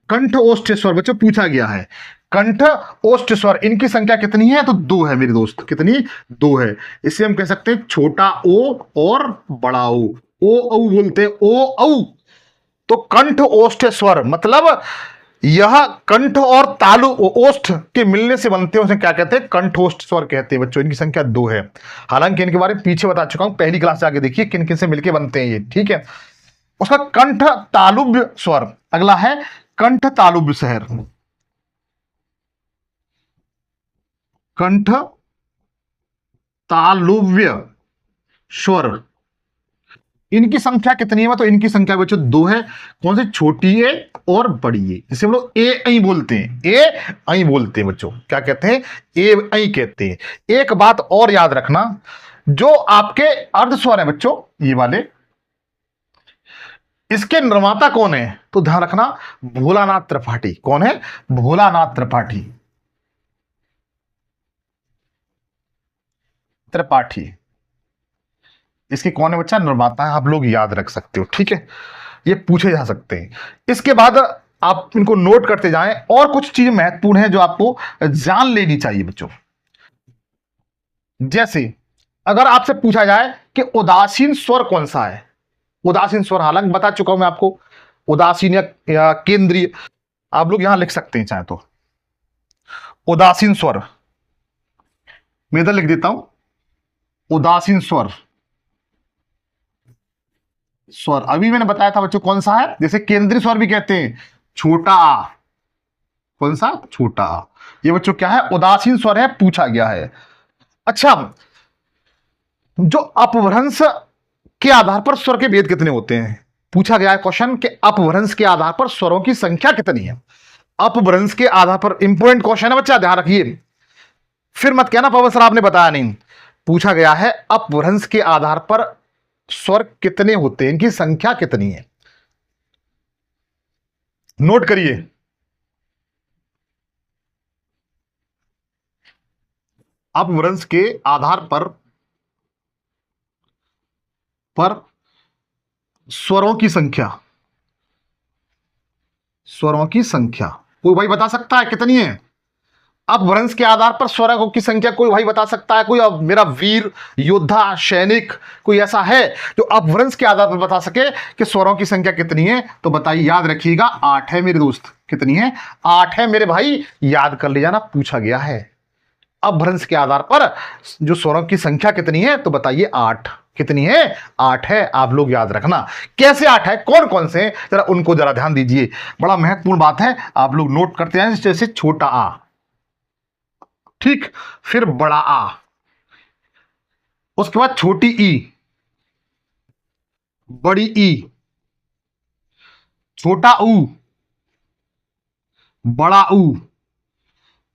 कंठ ओष्ठ स्वर बच्चों पूछा गया है। कंठ ओष्ठ स्वर इनकी संख्या कितनी है? तो 2 है मेरे दोस्त। कितनी? 2 है। इसे हम कह सकते हैं छोटा ओ और बड़ा ओ औ बोलते हैं, ओ औ। तो कंठ ओष्ठ स्वर मतलब यह कंठ और तालु ओष्ठ के मिलने से बनते हैं, उसे क्या कहते हैं? कंठोष्ठ स्वर कहते हैं बच्चों। इनकी संख्या 2 है। हालांकि इनके बारे में पीछे बता चुका हूं, पहली क्लास से आगे देखिए किन किन से मिलके बनते हैं ये, ठीक है। उसका कंठ तालुब्य स्वर। अगला है कंठ तालुब्य स्वर। कंठ तालुव्य स्वर, इनकी संख्या कितनी है? तो इनकी संख्या बच्चों 2 है। कौन सी? छोटी ए और बड़ी ए, जिसे हम लोग ए आई बोलते हैं। ए आई बोलते हैं बच्चों, क्या कहते हैं? ए आई कहते हैं। एक बात और याद रखना, जो आपके अर्ध स्वर है बच्चों ये वाले, इसके निर्माता कौन है? तो ध्यान रखना, भोलानाथ त्रिपाठी। कौन है? भोलानाथ त्रिपाठी। त्रिपाठी इसके कौन है बच्चा? निर्माता है। आप लोग याद रख सकते हो, ठीक है। ये पूछे जा सकते हैं। इसके बाद आप इनको नोट करते जाएं। और कुछ चीजें महत्वपूर्ण है जो आपको जान लेनी चाहिए बच्चों। जैसे अगर आपसे पूछा जाए कि उदासीन स्वर कौन सा है? उदासीन स्वर हालांकि बता चुका हूं मैं आपको, उदासीन या केंद्रीय, आप लोग यहां लिख सकते हैं चाहे तो। उदासीन स्वर मैं इधर लिख देता हूं, उदासीन स्वर। स्वर अभी मैंने बताया था बच्चों कौन सा है। जैसे केंद्रीय स्वर भी कहते हैं, छोटा आ। कौन सा? छोटा आ। ये बच्चों क्या है? उदासीन स्वर है, पूछा गया है। अच्छा, जो अपभ्रंश के आधार पर स्वर के भेद कितने होते हैं? पूछा गया है क्वेश्चन कि अपभ्रंश के आधार पर स्वरों की संख्या कितनी है। अपभ्रंश के आधार पर, इंपोर्टेंट क्वेश्चन है बच्चा, ध्यान रखिए। फिर मत कहना पवन सर आपने बताया नहीं। पूछा गया है अपभ्रंश के आधार पर स्वर कितने होते हैं, इनकी संख्या कितनी है? नोट करिए। अपभ्रंश के आधार पर स्वरों की संख्या, स्वरों की संख्या कोई भाई बता सकता है कितनी है? अपभ्रंश के आधार पर स्वरों की संख्या कोई भाई बता सकता है? कोई अब मेरा वीर योद्धा सैनिक कोई ऐसा है जो अपभ्रंश के आधार पर बता सके कि स्वरों की संख्या कितनी है? तो बताइए। याद रखिएगा, 8 है मेरे दोस्त। कितनी है? 8 है मेरे भाई, याद कर ले जाना, पूछा गया है। अपभ्रंश के आधार पर जो स्वरों की संख्या कितनी है? तो बताइए 8। कितनी है? 8 है। आप लोग याद रखना। कैसे 8 है, कौन कौन से, जरा उनको जरा ध्यान दीजिए, बड़ा महत्वपूर्ण बात है। आप लोग नोट करते हैं। जैसे छोटा आ, ठीक, फिर बड़ा आ, उसके बाद छोटी ई, बड़ी ई, छोटा ऊ, बड़ा ऊ,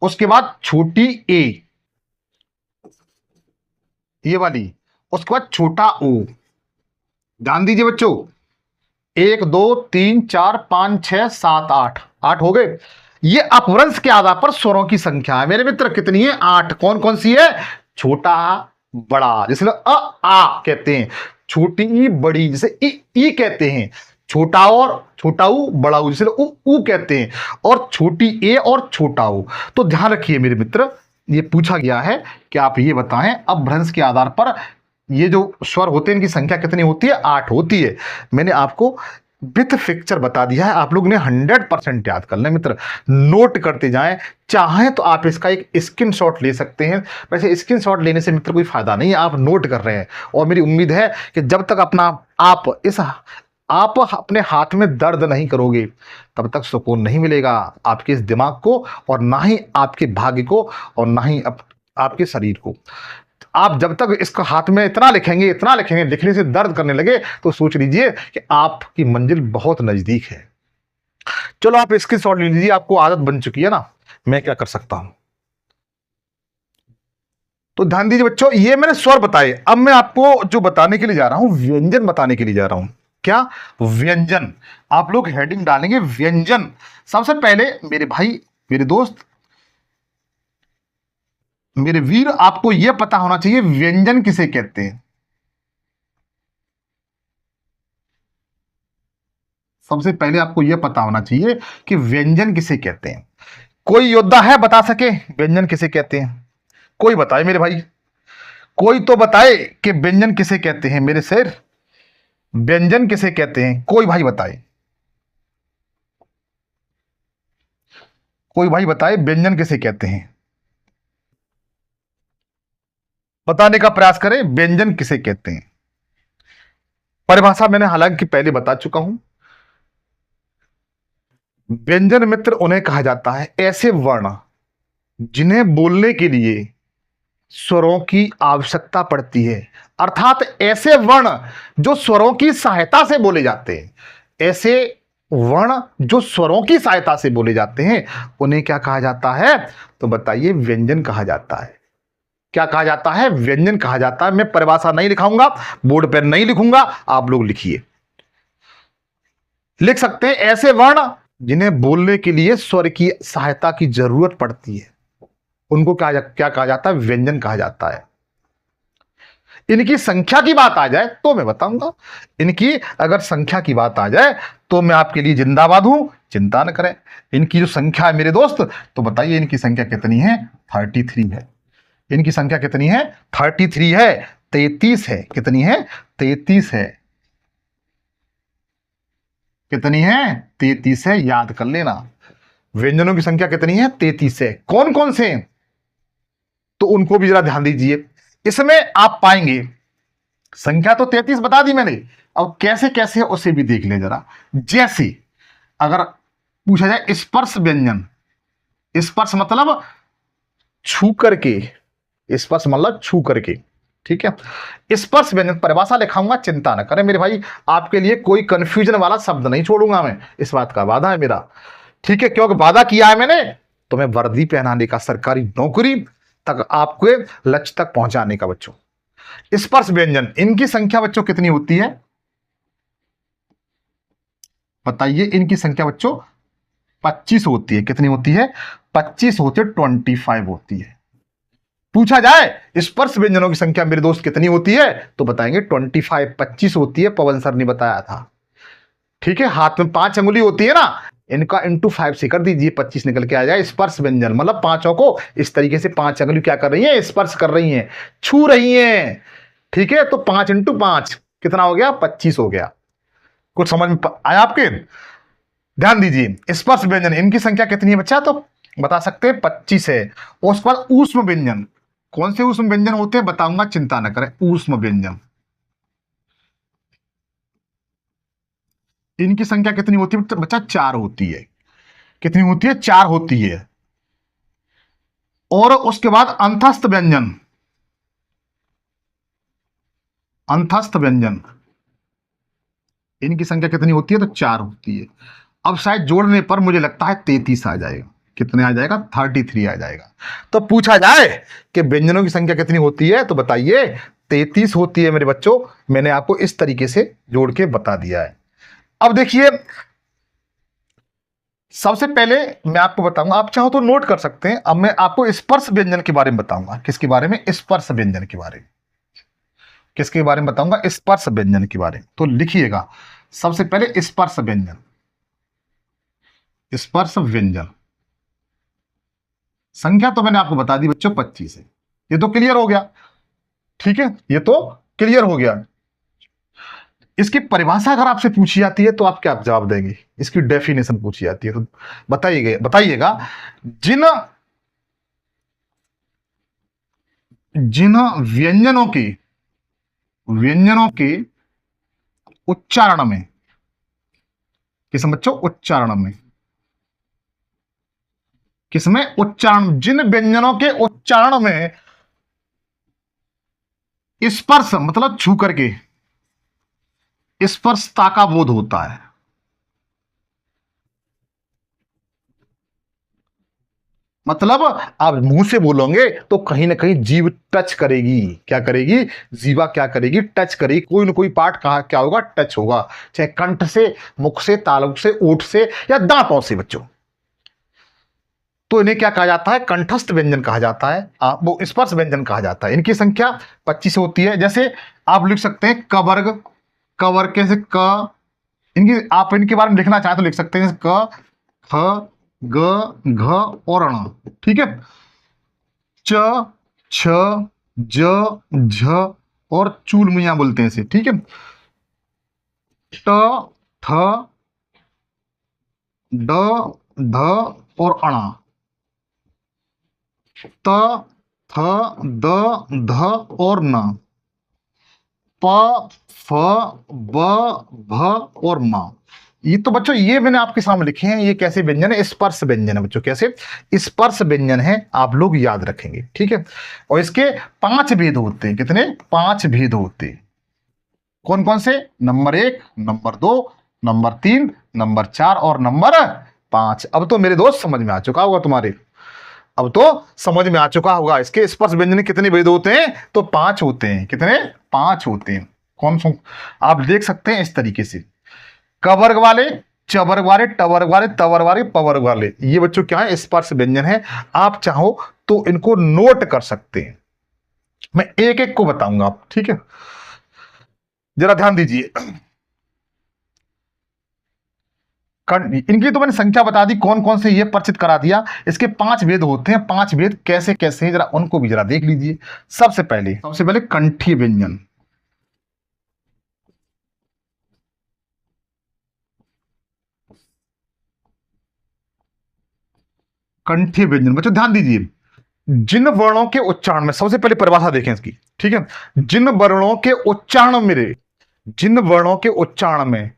उसके बाद छोटी ए, ये वाली, उसके बाद छोटा ओ। ध्यान दीजिए बच्चों, 1 2 3 4 5 6 7 8, 8 हो गए। ये अपभ्रंश के आधार पर स्वरों की संख्या है मेरे मित्र। कितनी है? 8। कौन कौन सी है? छोटा, बड़ा, जैसे आ कहते हैं, छोटी ई, बड़ी, जैसे ई कहते हैं, छोटा और छोटा ऊ, बड़ा ऊ, जैसे ऊ कहते हैं, और छोटी ए और छोटा ऊ। तो ध्यान रखिए मेरे मित्र, ये पूछा गया है कि आप ये बताएं अपभ्रंश के आधार पर ये जो स्वर होते हैं इनकी संख्या कितनी होती है? 8 होती है। मैंने आपको विथ पिक्चर बता दिया है, आप लोग ने 100% याद करना है मित्र। नोट करते जाएं, चाहें तो आप इसका एक स्क्रीनशॉट ले सकते हैं। वैसे स्क्रीनशॉट लेने से मित्र कोई फायदा नहीं है, आप नोट कर रहे हैं। और मेरी उम्मीद है कि जब तक आप अपने हाथ में दर्द नहीं करोगे तब तक सुकून नहीं मिलेगा आपके इस दिमाग को, और ना ही आपके भाग्य को, और ना ही आपके शरीर को। आप जब तक इसको हाथ में इतना लिखेंगे, लिखने से दर्द करने लगे, तो सोच लीजिए कि आपकी मंजिल बहुत नजदीक है। चलो आप इसकी शॉट ले लीजिए, आपको आदत बन चुकी है ना, मैं क्या कर सकता हूं। तो ध्यान दीजिए बच्चों, ये मैंने स्वर बताए। अब मैं आपको जो बताने के लिए जा रहा हूं, व्यंजन बताने के लिए जा रहा हूं। क्या? व्यंजन। आप लोग हेडिंग डालेंगे व्यंजन। सबसे पहले मेरे भाई, मेरे दोस्त, मेरे वीर, आपको यह पता होना चाहिए व्यंजन किसे कहते हैं। सबसे पहले आपको यह पता होना चाहिए कि व्यंजन किसे कहते हैं। कोई योद्धा है बता सके व्यंजन किसे कहते हैं? कोई बताए मेरे भाई, कोई तो बताए कि व्यंजन किसे कहते हैं मेरे शेर। व्यंजन किसे कहते हैं? कोई भाई बताए। कोई भाई बताए व्यंजन किसे कहते हैं, बताने का प्रयास करें व्यंजन किसे कहते हैं। परिभाषा मैंने हालांकि पहले बता चुका हूं। व्यंजन मित्र उन्हें कहा जाता है ऐसे वर्ण जिन्हें बोलने के लिए स्वरों की आवश्यकता पड़ती है, अर्थात ऐसे वर्ण जो स्वरों की सहायता से बोले जाते हैं। ऐसे वर्ण जो स्वरों की सहायता से बोले जाते हैं उन्हें क्या कहा जाता है, तो बताइए व्यंजन कहा जाता है। क्या कहा जाता है, व्यंजन कहा जाता है। मैं परिभाषा नहीं लिखाऊंगा, बोर्ड पर नहीं लिखूंगा, आप लोग लिखिए। लिख सकते हैं ऐसे वर्ण जिन्हें बोलने के लिए स्वर की सहायता की जरूरत पड़ती है, उनको क्या कहा जाता है, व्यंजन कहा जाता है। इनकी संख्या की बात आ जाए तो मैं बताऊंगा। इनकी अगर संख्या की बात आ जाए तो मैं आपके लिए जिंदाबाद हूं, चिंता न करें। इनकी जो संख्या है मेरे दोस्त, तो बताइए इनकी संख्या कितनी है, 33 है। इनकी संख्या कितनी है, 33 है, 33 है। कितनी है, 33 है। कितनी है, 33 है, याद कर लेना। व्यंजनों की संख्या कितनी है, 33 है। कौन कौन से, तो उनको भी जरा ध्यान दीजिए। इसमें आप पाएंगे, संख्या तो 33 बता दी मैंने, अब कैसे कैसे उसे भी देख लें जरा। जैसे अगर पूछा जाए स्पर्श व्यंजन, स्पर्श मतलब छू करके, स्पर्श मतलब छू करके, ठीक है। स्पर्श व्यंजन परिभाषा लिखाऊंगा, चिंता न करें मेरे भाई, आपके लिए कोई कंफ्यूजन वाला शब्द नहीं छोड़ूंगा मैं, इस बात का वादा है मेरा, ठीक है। क्योंकि वादा किया है मैंने, तो मैं वर्दी पहनाने का, सरकारी नौकरी तक आपके लक्ष्य तक पहुंचाने का। बच्चों स्पर्श व्यंजन, इनकी संख्या बच्चों कितनी होती है, बताइए। इनकी संख्या बच्चों 25 होती है। कितनी होती है, 25 होती है, 25 होती है। पूछा जाए स्पर्श व्यंजनों की संख्या मेरे दोस्त कितनी होती है, तो बताएंगे 25, 25 होती है, पवन सर ने बताया था, ठीक है। हाथ में 5 अंगुली होती है ना, इनका इंटू 5 से कर दीजिए, 25 निकल के आ जाए। स्पर्श व्यंजन मतलब पांचों को इस तरीके से 5 अंगुली क्या कर रही है, स्पर्श कर रही है, छू रही है, ठीक है। तो 5 इंटू 5 कितना हो गया, 25 हो गया। कुछ समझ में आया आपके, ध्यान दीजिए। स्पर्श व्यंजन इनकी संख्या कितनी है बच्चा, तो बता सकते हैं 25 है। और उसके बाद ऊष्म व्यंजन, कौन से ऊष्म व्यंजन होते हैं बताऊंगा, चिंता न करें। ऊष्म व्यंजन, इनकी संख्या कितनी होती है बच्चा, 4 होती है। कितनी होती है, 4 होती है। और उसके बाद अंतस्थ व्यंजन, अंतस्थ व्यंजन इनकी संख्या कितनी होती है, तो 4 होती है। अब शायद जोड़ने पर मुझे लगता है 33 आ जाएगा। कितने आ जाएगा, 33 आ जाएगा। तो पूछा जाए कि व्यंजनों की संख्या कितनी होती है, तो बताइए 33 होती है मेरे बच्चों। मैंने आपको इस तरीके से जोड़ के बता दिया है। अब देखिए, सबसे पहले मैं आपको बताऊंगा, आप चाहो तो नोट कर सकते हैं। अब मैं आपको स्पर्श व्यंजन के बारे में बताऊंगा। किसके बारे में, स्पर्श व्यंजन के बारे में। किसके बारे में बताऊंगा, स्पर्श व्यंजन के बारे में। तो लिखिएगा सबसे पहले स्पर्श व्यंजन, स्पर्श व्यंजन संख्या तो मैंने आपको बता दी बच्चों 25 है। ये तो क्लियर हो गया, ठीक है, ये तो क्लियर हो गया। इसकी परिभाषा अगर आपसे पूछी जाती है तो आप क्या जवाब देंगे, इसकी डेफिनेशन पूछी जाती है तो बताइएगा जिन जिन व्यंजनों के उच्चारण में, किसमें बच्चों, उच्चारण में, किसमें, उच्चारण, जिन व्यंजनों के उच्चारण में स्पर्श मतलब छू करके स्पर्शता का बोध होता है, मतलब आप मुंह से बोलोगे तो कहीं ना कहीं जीभ टच करेगी। क्या करेगी, जीवा क्या करेगी, टच करेगी। कोई ना कोई पार्ट कहा क्या होगा, टच होगा, चाहे कंठ से, मुख से, तालुक से, ओठ से, या दांतों से बच्चों। तो इन्हें क्या कहा जाता है, कंठस्थ व्यंजन कहा जाता है, वो स्पर्श व्यंजन कहा जाता है। इनकी संख्या 25 होती है। जैसे आप लिख सकते हैं कवर्ग, कवर्ग कैसे, क, इनकी आप इनके बारे में लिखना चाहे तो लिख सकते हैं क, ख, ग, घ और ण, ठीक है। च, छ, ज, झ और चूल मियां बोलते हैं इसे, ठीक है। ट, ठ, ड, ध और अणा, त, थ, द, ध और न, प, फ, ब, भ और म। ये तो बच्चों ये मैंने आपके सामने लिखे हैं, ये कैसे व्यंजन है? स्पर्श व्यंजन है बच्चों। कैसे? स्पर्श व्यंजन है, आप लोग याद रखेंगे, ठीक है। और इसके 5 भेद होते हैं। कितने? 5 भेद होते हैं। कौन कौन से? नंबर 1, नंबर 2, नंबर 3, नंबर 4 और नंबर 5। अब तो मेरे दोस्त समझ में आ चुका होगा तुम्हारे, अब तो समझ में आ चुका होगा इसके स्पर्श व्यंजन कितने भेद होते हैं। तो 5 होते हैं। कितने? 5 होते हैं। कौन सा? आप देख सकते हैं इस तरीके से, क वर्ग वाले, च वर्ग वाले, ट वर्ग वाले, त वर्ग वाले, प वर्ग वाले। ये बच्चों क्या है? स्पर्श व्यंजन है। आप चाहो तो इनको नोट कर सकते हैं, मैं एक एक को बताऊंगा आप, ठीक है। जरा ध्यान दीजिए। इनकी तो मैंने संख्या बता दी, कौन कौन से ये परिचित करा दिया। इसके 5 भेद होते हैं। 5 भेद कैसे कैसे हैं, जरा उनको भी जरा देख लीजिए। सबसे पहले कंठी व्यंजन। कंठी व्यंजन बच्चों ध्यान दीजिए, जिन वर्णों के उच्चारण में, सबसे पहले परिभाषा देखें इसकी, ठीक है। जिन वर्णों के उच्चारण में, जिन वर्णों के उच्चारण में,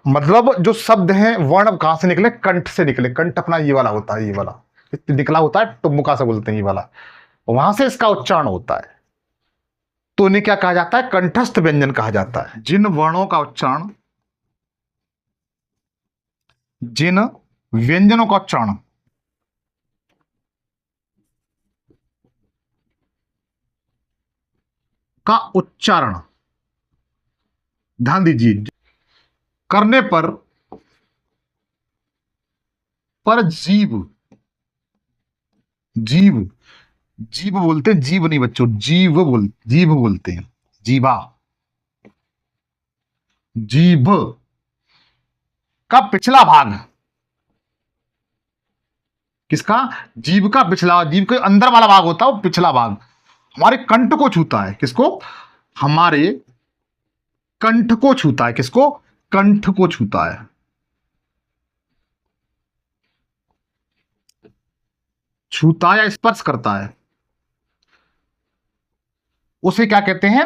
मतलब जो शब्द हैं, वर्ण कहां से निकले? कंठ से निकले। कंठ अपना ये वाला होता है, ये वाला निकला होता है, टुम्मुका से बोलते हैं, ये वाला, वहां से इसका उच्चारण होता है। तो इन्हें क्या कहा जाता है? कंठस्थ व्यंजन कहा जाता है। जिन वर्णों का उच्चारण, जिन व्यंजनों का उच्चारण का उच्चारण, ध्यान दीजिए, करने पर जीव, जीव, जीव बोलते हैं, जीव नहीं बच्चों, जीव बोलते हैं, जीवा, जीभ का पिछला भाग। किसका? जीभ का पिछला, जीभ के अंदर वाला भाग होता है वो पिछला भाग, हमारे कंठ को छूता है। किसको? हमारे कंठ को छूता है। किसको? कंठ को छूता है। छूता या स्पर्श करता है, उसे क्या कहते हैं?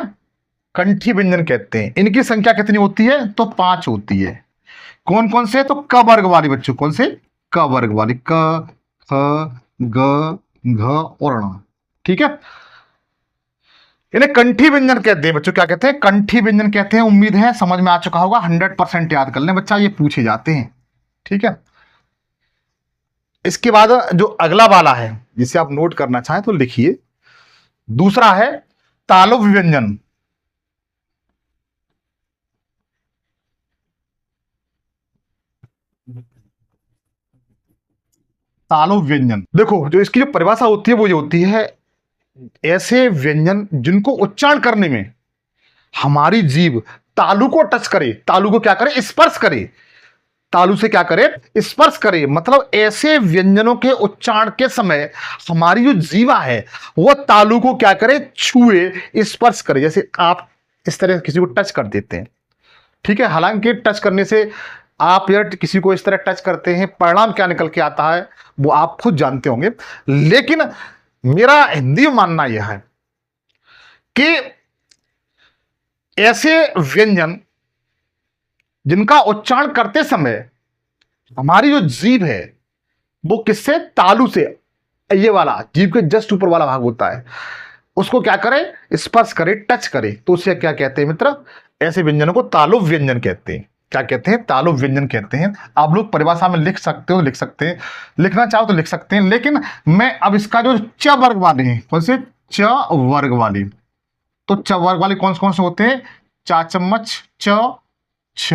कंठी व्यंजन कहते हैं। इनकी संख्या कितनी होती है? तो 5 होती है। कौन कौन से? तो क वर्ग वाली बच्चों। कौन से? क वर्ग वाली, क, ख, ग, घ और ण, ठीक है। इन्हें कंठी व्यंजन कहते हैं बच्चों। क्या कहते हैं? कंठी व्यंजन कहते हैं। उम्मीद है समझ में आ चुका होगा। 100% याद कर लें बच्चा, ये पूछे जाते हैं, ठीक है। इसके बाद जो अगला वाला है, जिसे आप नोट करना चाहें तो लिखिए, दूसरा है तालु व्यंजन। तालु व्यंजन, देखो जो इसकी जो परिभाषा होती है वो ये होती है, ऐसे व्यंजन जिनको उच्चारण करने में हमारी जीभ तालु को टच करे, तालु को क्या करे? स्पर्श करे, तालु से क्या करे? स्पर्श करे। मतलब ऐसे व्यंजनों के उच्चारण के समय हमारी जो जीवा है वो तालु को क्या करे? छुए, स्पर्श करे। जैसे आप इस तरह किसी को टच कर देते हैं, ठीक है। हालांकि टच करने से, आप यार किसी को इस तरह टच करते हैं, परिणाम क्या निकल के आता है वो आप खुद जानते होंगे। लेकिन मेरा हिंदी में मानना यह है कि ऐसे व्यंजन जिनका उच्चारण करते समय हमारी जो जीभ है वो किससे? तालु से, ये वाला जीभ के जस्ट ऊपर वाला भाग होता है, उसको क्या करे? स्पर्श करे, टच करे। तो उसे क्या कहते हैं मित्र? ऐसे व्यंजनों को तालु व्यंजन कहते हैं। क्या कहते हैं? तालु व्यंजन कहते हैं। आप लोग परिभाषा में लिख सकते हो, लिख सकते हैं, लिखना चाहो तो लिख सकते हैं। लेकिन मैं अब इसका जो च वर्ग वाले हैं, कौन से? च वर्ग वाले। तो च वर्ग वाले कौन कौन से होते हैं? चा चम्मच, च, छ,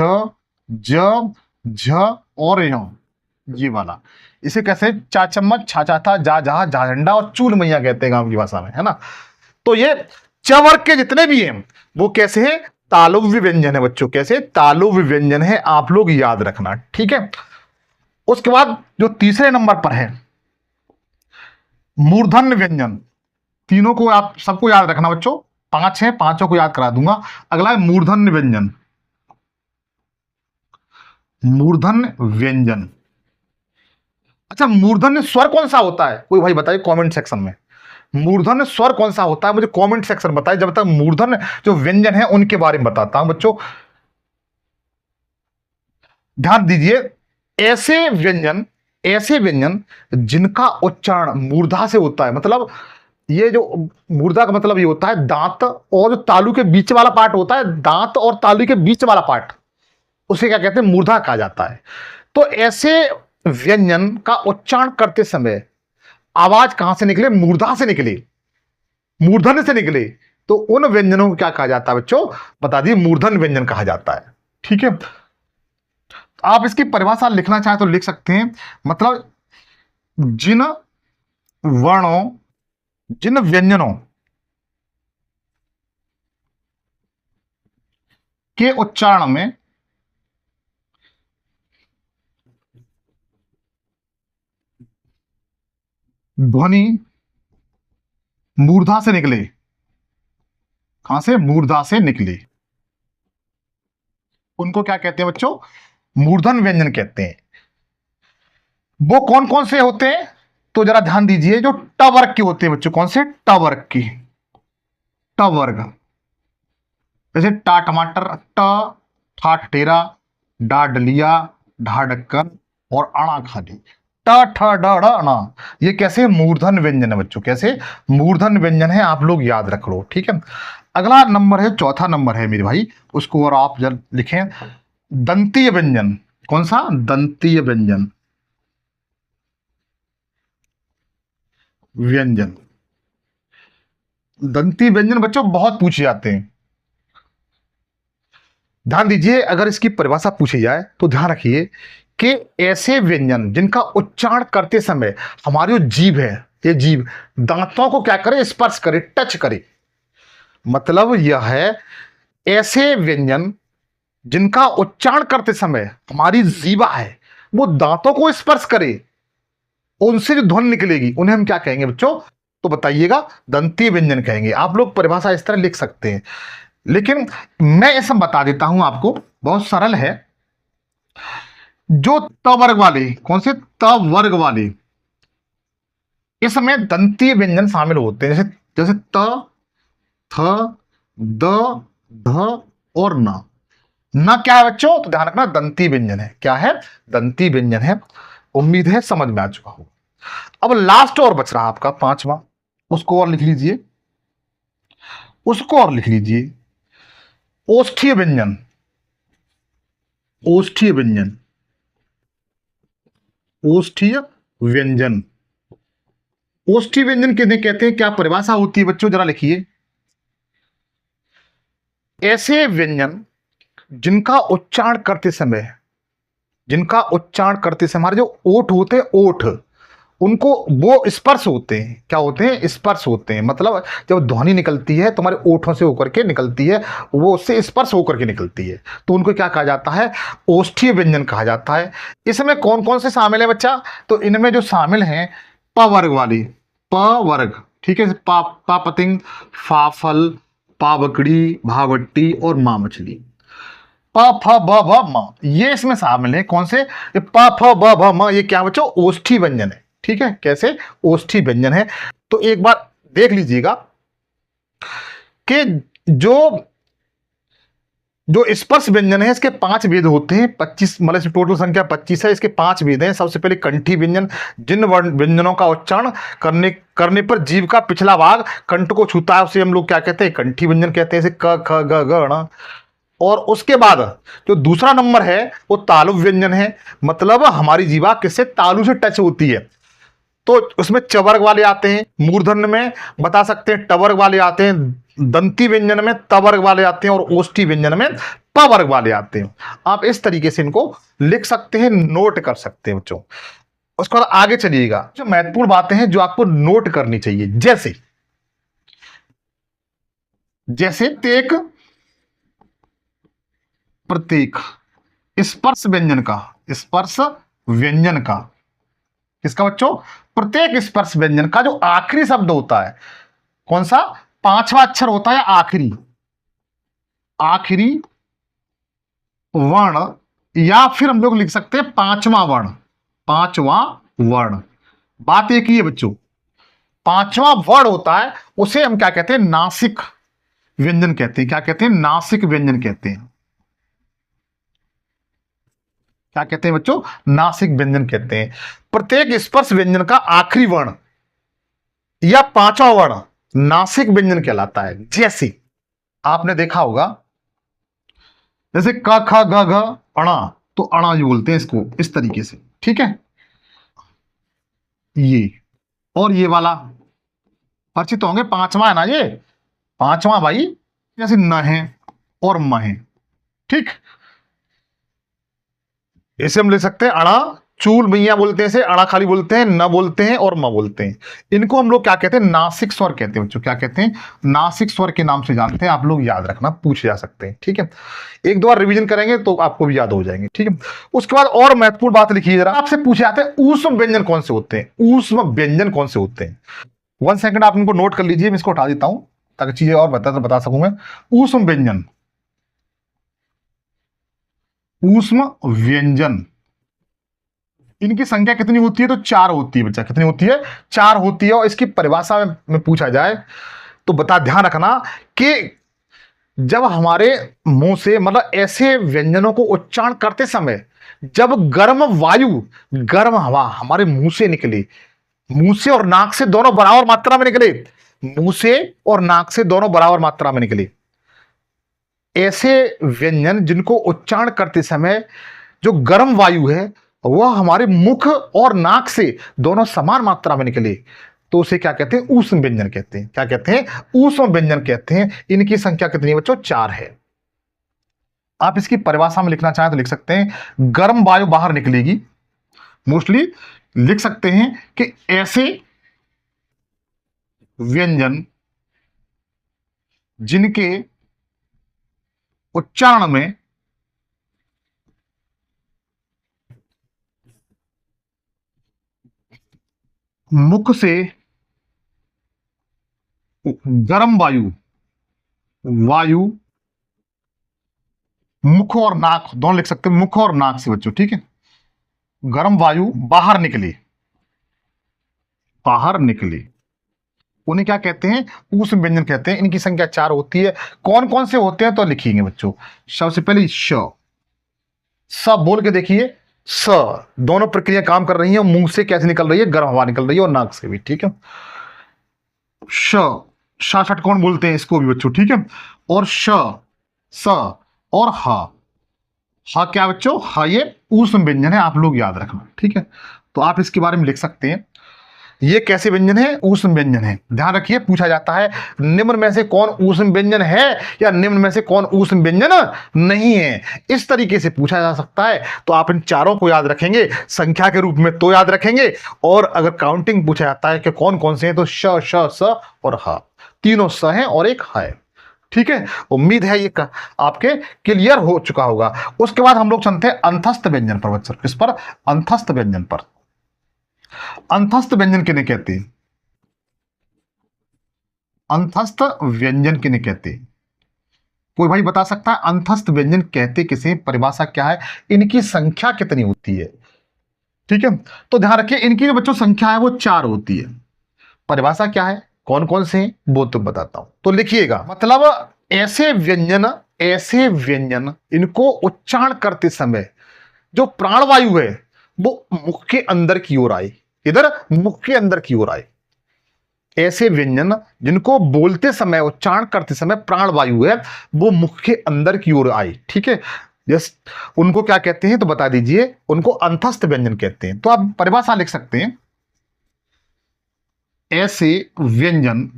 ज, झ और य, ये वाला। इसे कैसे? चा चम्मच, छा चाथा, जा जहा, जा झंडा और चूल मैया कहते हैं गांव की भाषा में, है ना। तो ये च वर्ग के जितने भी हैं वो कैसे हैं? तालुव्य व्यंजन है बच्चों। कैसे? तालुव्य व्यंजन है, आप लोग याद रखना, ठीक है। उसके बाद जो तीसरे नंबर पर है मूर्धन्य व्यंजन। तीनों को आप सबको याद रखना बच्चों, 5 है, पांचों को याद करा दूंगा। अगला है मूर्धन्य व्यंजन। मूर्धन्य व्यंजन, अच्छा, मूर्धन्य स्वर कौन सा होता है, कोई भाई बताइए कमेंट सेक्शन में। मूर्धन्य स्वर कौन सा होता है, मुझे कमेंट सेक्शन बताइए। जब तक मूर्धन्य जो व्यंजन है उनके बारे में बताता हूं बच्चों। ध्यान दीजिए, ऐसे व्यंजन जिनका उच्चारण मूर्धा से होता है, मतलब ये जो मूर्धा का मतलब ये होता है दांत और जो तालू के बीच वाला पार्ट होता है, दांत और तालू के बीच वाला पार्ट, उसे क्या कहते हैं, मूर्धा कहा जाता है। तो ऐसे व्यंजन का उच्चारण करते समय आवाज कहां से निकले, मूर्धा से निकले, मूर्धन्य से निकले, तो उन व्यंजनों को क्या कहा जाता है बच्चों, बता दिए, मूर्धन्य व्यंजन कहा जाता है। ठीक है, आप इसकी परिभाषा लिखना चाहें तो लिख सकते हैं, मतलब जिन वर्णों, जिन व्यंजनों के उच्चारण में ध्वनि मूर्धा से निकले, कहां से, मूर्धा से निकले, उनको क्या कहते हैं बच्चों, मूर्धन व्यंजन कहते हैं। वो कौन कौन से होते हैं, तो जरा ध्यान दीजिए, जो ट वर्ग के होते हैं बच्चों, कौन से, ट वर्ग की, ट वर्ग, जैसे टा टमाटर, ट, ठा ठेरा, डा डलिया, ढा ढक्कन और अणा खाली, ट ठ ड ढ़ अणा, ये कैसे मूर्धन व्यंजन है बच्चों, कैसे मूर्धन व्यंजन है, आप लोग याद रख लो। ठीक है, अगला नंबर है, चौथा नंबर है मेरे भाई, उसको और आप जब लिखें, दंतीय व्यंजन। कौन सा, दंतीय व्यंजन, व्यंजन, दंती व्यंजन बच्चों बहुत पूछे जाते हैं। ध्यान दीजिए, अगर इसकी परिभाषा पूछी जाए तो ध्यान रखिए कि ऐसे व्यंजन जिनका उच्चारण करते समय हमारी जो जीभ है, ये जीभ दांतों को क्या करे, स्पर्श करे, टच करे, मतलब यह है ऐसे व्यंजन जिनका उच्चारण करते समय हमारी जीवा है वो दांतों को स्पर्श करे, उनसे जो ध्वनि निकलेगी उन्हें हम क्या कहेंगे बच्चों, तो बताइएगा, दंतीय व्यंजन कहेंगे। आप लोग परिभाषा इस तरह लिख सकते हैं, लेकिन मैं ऐसा बता देता हूं आपको, बहुत सरल है। जो त वर्ग वाले, कौन से, त वर्ग वाले, इसमें दंतीय व्यंजन शामिल होते हैं, जैसे जैसे त, थ, द, ध और न। न क्या है बच्चों, तो ध्यान रखना, दंती व्यंजन है। क्या है, दंती व्यंजन है। उम्मीद है समझ में आ चुका हो। अब लास्ट और बच रहा आपका पांचवा, उसको और लिख लीजिए, उसको और लिख लीजिए, ओष्ठीय व्यंजन, ओष्ठीय व्यंजन, ओष्ठीय व्यंजन, ओष्ठीय व्यंजन किन्हें कहते हैं, क्या परिभाषा होती है बच्चों, जरा लिखिए, ऐसे व्यंजन जिनका उच्चारण करते समय, जिनका उच्चारण करते समय हमारे जो ओठ होते हैं, ओठ, उनको वो स्पर्श होते हैं, क्या होते हैं, स्पर्श होते हैं, मतलब जब ध्वनि निकलती है तुम्हारे ओठों से होकर के निकलती है, वो उससे स्पर्श होकर के निकलती है, तो उनको क्या कहा जाता है, ओष्ठीय व्यंजन कहा जाता है। इसमें कौन कौन से शामिल है बच्चा, तो इनमें जो शामिल हैं, प वर्ग वाली, प वर्ग, ठीक है, पा पा पतिंग, फा फल, पा बकड़ी, भा भट्टी और माँ मछली, प फ ब भ म, ये इसमें शामिल है। कौन से, प फ ब भ म, ये क्या बच्चों, ओष्ठी व्यंजन है। ठीक है, कैसे, ओष्ठी व्यंजन है। तो एक बार देख लीजिएगा कि जो जो स्पर्श व्यंजन है इसके 5 भेद होते हैं, 25, मतलब टोटल संख्या 25 है, इसके 5 भेद हैं। सबसे पहले कंठी व्यंजन, जिन व्यंजनों का उच्चारण करने पर जीभ का पिछला भाग कंठ को छूता है उसे हम लोग क्या कहते हैं, कंठी व्यंजन कहते हैं, जैसे क ख ग घ ण। और उसके बाद जो दूसरा नंबर है वो तालु व्यंजन है, मतलब हमारी जीवा किससे, तालु से टच होती है, तो उसमें चवर्ग वाले आते हैं, मूर्धन्य में बता सकते हैं टवर्ग वाले आते हैं, दंती व्यंजन में तवर्ग वाले आते हैं और ओष्ठी व्यंजन में पवर्ग वाले आते हैं। आप इस तरीके से इनको लिख सकते हैं, नोट कर सकते हैं बच्चों। उसके बाद आगे चलिएगा, जो महत्वपूर्ण बातें हैं जो आपको नोट करनी चाहिए, जैसे जैसे तेक, प्रतीक, स्पर्श व्यंजन का, स्पर्श व्यंजन का, किसका बच्चों, प्रत्येक स्पर्श व्यंजन का जो आखिरी शब्द होता है, कौन सा, पांचवा अक्षर होता है आखिरी, आखिरी वर्ण, या फिर हम लोग लिख सकते हैं पांचवा वर्ण, पांचवा वर्ण। बात एक ही है बच्चों, पांचवा वर्ण होता है उसे हम क्या कहते हैं, नासिक व्यंजन कहते हैं। क्या कहते हैं, नासिक व्यंजन कहते हैं। क्या कहते हैं बच्चों, नासिक व्यंजन कहते हैं। प्रत्येक स्पर्श व्यंजन का आखिरी वर्ण या पांचवा वर्ण नासिक व्यंजन कहलाता है। जैसे आपने देखा होगा, जैसे क ख ग घ अणा, तो अणा जो बोलते हैं इसको इस तरीके से, ठीक है। ये और ये वाला परिचित होंगे, पांचवा है ना ये, पांचवा भाई, जैसे न है और म है, ठीक। इसे हम ले सकते हैं अणा, चूल मैया बोलते हैं, इसे अणा खाली बोलते हैं, न बोलते हैं और म बोलते हैं। इनको हम लोग क्या कहते हैं, नासिक स्वर कहते हैं बच्चों। क्या कहते हैं, नासिक स्वर के नाम से जानते हैं। आप लोग याद रखना, पूछे जा सकते हैं, ठीक है। एक दो बार रिवीजन करेंगे तो आपको भी याद हो जाएंगे, ठीक है। उसके बाद और महत्वपूर्ण बात लिखिए जरा, आपसे पूछे जाते हैं ऊष्म व्यंजन कौन से होते हैं, ऊष्म व्यंजन कौन से होते हैं। 1 सेकंड आप इनको नोट कर लीजिए, मैं इसको उठा देता हूं ताकि चीजें और बता सकूं मैं। ऊष्म व्यंजन, ऊष्म व्यंजन, इनकी संख्या कितनी होती है, तो 4 होती है बच्चा। कितनी होती है, 4 होती है। और इसकी परिभाषा में पूछा जाए तो बता, ध्यान रखना कि जब हमारे मुंह से, मतलब ऐसे व्यंजनों को उच्चारण करते समय जब गर्म वायु, गर्म हवा हमारे मुंह से निकले, मुंह से और नाक से दोनों बराबर मात्रा में निकले, मुंह से और नाक से दोनों बराबर मात्रा में निकले, ऐसे व्यंजन जिनको उच्चारण करते समय जो गर्म वायु है वह हमारे मुख और नाक से दोनों समान मात्रा में निकले, तो उसे क्या कहते हैं, ऊष्म व्यंजन कहते हैं। क्या कहते हैं, ऊष्म व्यंजन कहते हैं। इनकी संख्या कितनी है बच्चों, 4 है। आप इसकी परिभाषा में लिखना चाहें तो लिख सकते हैं, गर्म वायु बाहर निकलेगी। मोस्टली लिख सकते हैं कि ऐसे व्यंजन जिनके उच्चारण में मुख से गर्म वायु, वायु मुख और नाक दोनों लिख सकते हैं, मुख और नाक से बच्चों, ठीक है। गर्म वायु बाहर निकली, बाहर निकली, उन्हें क्या कहते हैं, ऊष्म व्यंजन कहते हैं। इनकी संख्या 4 होती है। कौन कौन से होते हैं तो लिखेंगे बच्चों। सबसे पहले स बोल के देखिए, स दोनों प्रक्रिया काम कर रही है। मुंह से कैसे निकल रही है, गर्म हवा निकल रही है, और नाक से भी, ठीक है। षटकोण बोलते हैं इसको भी बच्चों, ठीक है। और स और हा क्या बच्चों, हा ये ऊष्म व्यंजन है, आप लोग याद रखना, ठीक है। तो आप इसके बारे में लिख सकते हैं, ये कैसे व्यंजन है, ऊष्म व्यंजन है। ध्यान रखिए, पूछा जाता है निम्न में से कौन ऊष्म व्यंजन है या निम्न में से कौन ऊष्म व्यंजन नहीं है, इस तरीके से पूछा जा सकता है। तो आप इन चारों को याद रखेंगे, संख्या के रूप में तो याद रखेंगे, और अगर काउंटिंग पूछा जाता है कि कौन कौन से हैं, तो श स और ह, तीनों स हैं और एक ह है, ठीक है। उम्मीद है ये आपके क्लियर हो चुका होगा। उसके बाद हम लोग चलते हैं अंतस्थ व्यंजन पर बच्चों। किस पर, अंतस्थ व्यंजन पर। अंतस्थ व्यंजन किन्हें कहते हैं, अंतस्थ व्यंजन किन्हें कहते हैं, कोई भाई बता सकता है अंतस्थ व्यंजन कहते किसे, परिभाषा क्या है, इनकी संख्या कितनी होती है, ठीक है। तो ध्यान रखिए, इनकी जो बच्चों संख्या है वो 4 होती है। परिभाषा क्या है, कौन कौन से हैं वो तो बताता हूं, तो लिखिएगा। मतलब ऐसे व्यंजन, ऐसे व्यंजन इनको उच्चारण करते समय जो प्राणवायु है वो मुख के अंदर की ओर आए, इधर मुख के अंदर की ओर आए। ऐसे व्यंजन जिनको बोलते समय, उच्चारण करते समय प्राणवायु है वो मुख के अंदर की ओर आए, ठीक है। यस, उनको क्या कहते हैं तो बता दीजिए, उनको अंतस्थ व्यंजन कहते हैं। तो आप परिभाषा लिख सकते हैं, ऐसे व्यंजन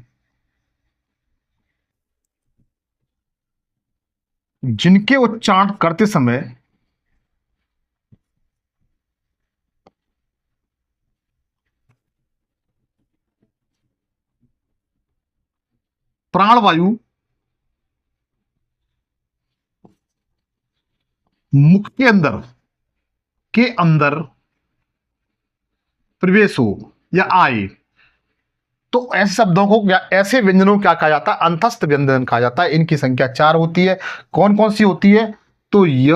जिनके उच्चारण करते समय प्राणवायु मुख के अंदर प्रवेश हो या आए, तो ऐसे शब्दों को ऐसे व्यंजनों को क्या कहा जाता है, अंतस्थ व्यंजन कहा जाता है। इनकी संख्या 4 होती है। कौन कौन सी होती है, तो य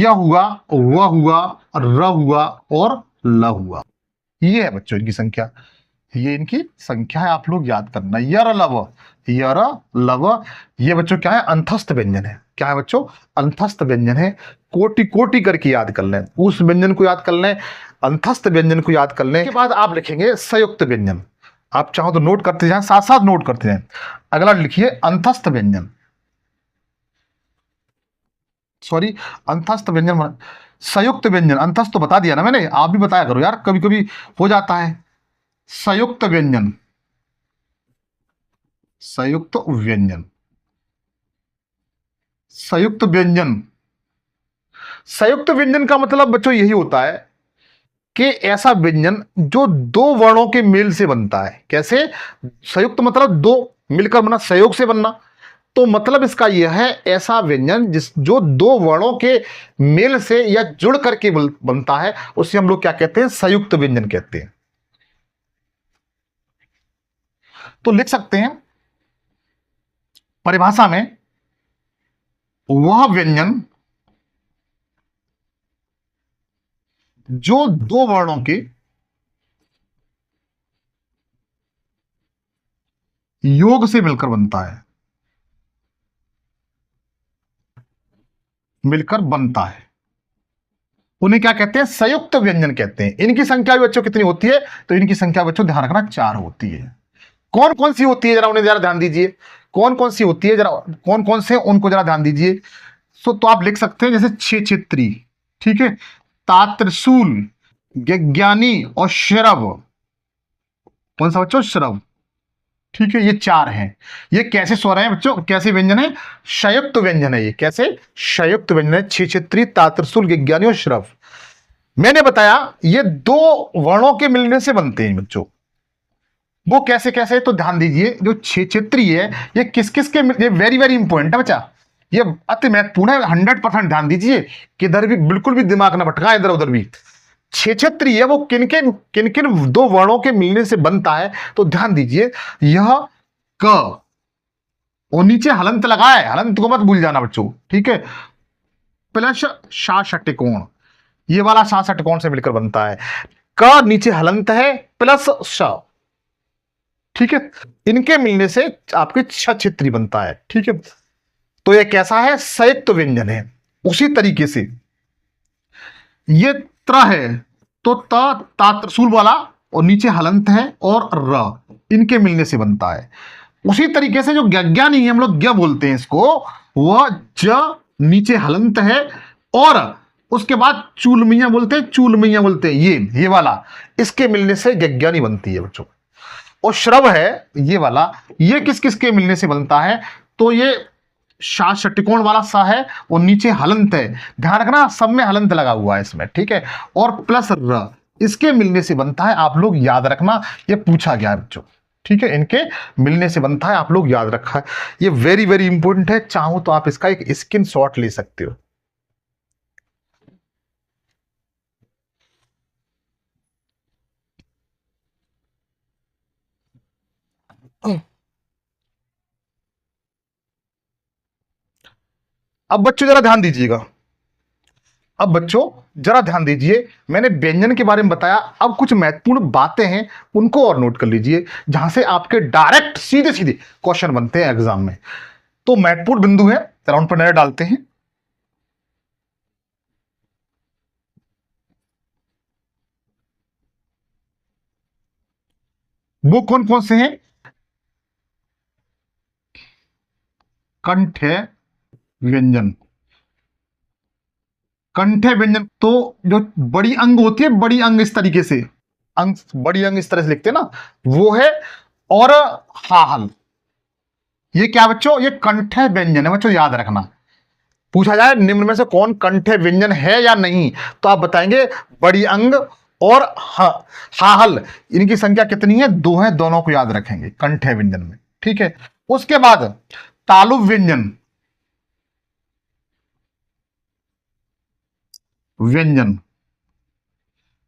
हुआ, वह हुआ, र हुआ और ल हुआ। ये है बच्चों इनकी संख्या, ये इनकी संख्या है, आप लोग याद करना। यर लव, यर लव, ये बच्चों क्या है, अंतस्थ व्यंजन है। क्या है बच्चों, अंतस्थ व्यंजन है। कोटि कोटि करके याद कर लें, उस व्यंजन को याद कर लें, अंतस्थ व्यंजन को याद कर लें। के बाद आप लिखेंगे संयुक्त व्यंजन। आप चाहो तो नोट करते जाएं, साथ साथ नोट करते जाएं। अगला लिखिए अंतस्थ व्यंजन, सॉरी अंतस्थ व्यंजन, संयुक्त व्यंजन। अंतस्थ तो बता दिया ना मैंने, आप भी बताया करो यार, कभी कभी हो जाता है। संयुक्त व्यंजन, संयुक्त व्यंजन, संयुक्त व्यंजन। संयुक्त व्यंजन का मतलब बच्चों यही होता है कि ऐसा व्यंजन जो दो वर्णों के मेल से बनता है। कैसे, संयुक्त मतलब दो मिलकर बना, संयोग से बनना। तो मतलब इसका यह है, ऐसा व्यंजन जो दो वर्णों के मेल से या जुड़ करके बनता है, उसे हम लोग क्या कहते हैं, संयुक्त व्यंजन कहते हैं। तो लिख सकते हैं परिभाषा में, वह व्यंजन जो दो वर्णों के योग से मिलकर बनता है, मिलकर बनता है, उन्हें क्या कहते हैं, संयुक्त व्यंजन कहते हैं। इनकी संख्या भी बच्चों कितनी होती है, तो इनकी संख्या बच्चों ध्यान रखना 4 होती है। कौन कौन सी होती है, जरा उन्हें जरा ध्यान दीजिए। कौन कौन सी होती है, जरा कौन कौन से, उनको जरा ध्यान दीजिए। तो आप लिख सकते हैं जैसे छे छित्री, ठीक है, तात्रसूल, ज्ञानी और श्रव। कौन सा बच्चों, श्रव, ठीक है, ये 4 हैं। ये कैसे स्वर हैं बच्चों, कैसे व्यंजन है, संयुक्त व्यंजन है ये। कैसे, संयुक्त व्यंजन है, छे छित्री, तात्रसूल, ज्ञानी और श्रव। मैंने बताया ये दो वर्णों के मिलने से बनते हैं बच्चों। वो कैसे कैसे, तो ध्यान दीजिए, जो छे छित्री है ये किस किस के, ये वेरी वेरी इंपॉर्टेंट है बच्चा, ये अति महत्वपूर्ण है। 100% ध्यान दीजिए, किधर भी बिल्कुल भी दिमाग ना भटका इधर उधर भी। छे छित्री है वो किन किन दो वर्णों के मिलने से बनता है, तो ध्यान दीजिए, यह क, और नीचे हलंत लगा है, हलंत को मत भूल जाना बच्चों, ठीक है, प्लस शा षट्कोण, ये वाला शा षट्कोण से मिलकर बनता है। क नीचे हलंत है प्लस श, ठीक है, इनके मिलने से आपके छित्री बनता है, ठीक है। तो ये कैसा है, संयुक्त व्यंजन है। उसी तरीके से ये त्र है, तो तात्रसूल वाला, और नीचे हलंत है, और र, इनके मिलने से बनता है। उसी तरीके से जो ज्ञानी है, हम लोग ज्ञ बोलते हैं इसको, वह ज नीचे हलंत है, और उसके बाद चूलमिया बोलते हैं, चूलमिया बोलते हैं, ये वाला, इसके मिलने से ज्ञानी बनती है बच्चों। और श्रव है ये वाला, ये किस किस के मिलने से बनता है, तो ये शा षट्कोण वाला सा है, और नीचे हलंत है, ध्यान रखना सब में हलंत लगा हुआ है इसमें, ठीक है, और प्लस र, इसके मिलने से बनता है। आप लोग याद रखना, ये पूछा गया है बच्चों, ठीक है, इनके मिलने से बनता है, आप लोग याद रखा है, ये वेरी वेरी इंपॉर्टेंट है। चाहो तो आप इसका एक स्क्रीन शॉट ले सकते हो। अब बच्चों जरा ध्यान दीजिएगा, अब बच्चों जरा ध्यान दीजिए, मैंने व्यंजन के बारे में बताया, अब कुछ महत्वपूर्ण बातें हैं, उनको और नोट कर लीजिए, जहां से आपके डायरेक्ट सीधे सीधे क्वेश्चन बनते हैं एग्जाम में। तो महत्वपूर्ण बिंदु है, जरा उन पर नजर डालते हैं। वो कौन कौन से हैं, कंठ व्यंजन, कंठे व्यंजन, तो जो बड़ी अंग होती है, बड़ी अंग इस तरीके से, अंग, बड़ी अंग इस तरह से लिखते हैं ना, वो है, और हाहल, ये क्या बच्चों, ये कंठे व्यंजन है बच्चों, याद रखना। पूछा जाए निम्न में से कौन कंठे व्यंजन है या नहीं, तो आप बताएंगे बड़ी अंग और हाहल। इनकी संख्या कितनी है, 2 है, दोनों को याद रखेंगे कंठे व्यंजन में, ठीक है। उसके बाद तालु व्यंजन, व्यंजन,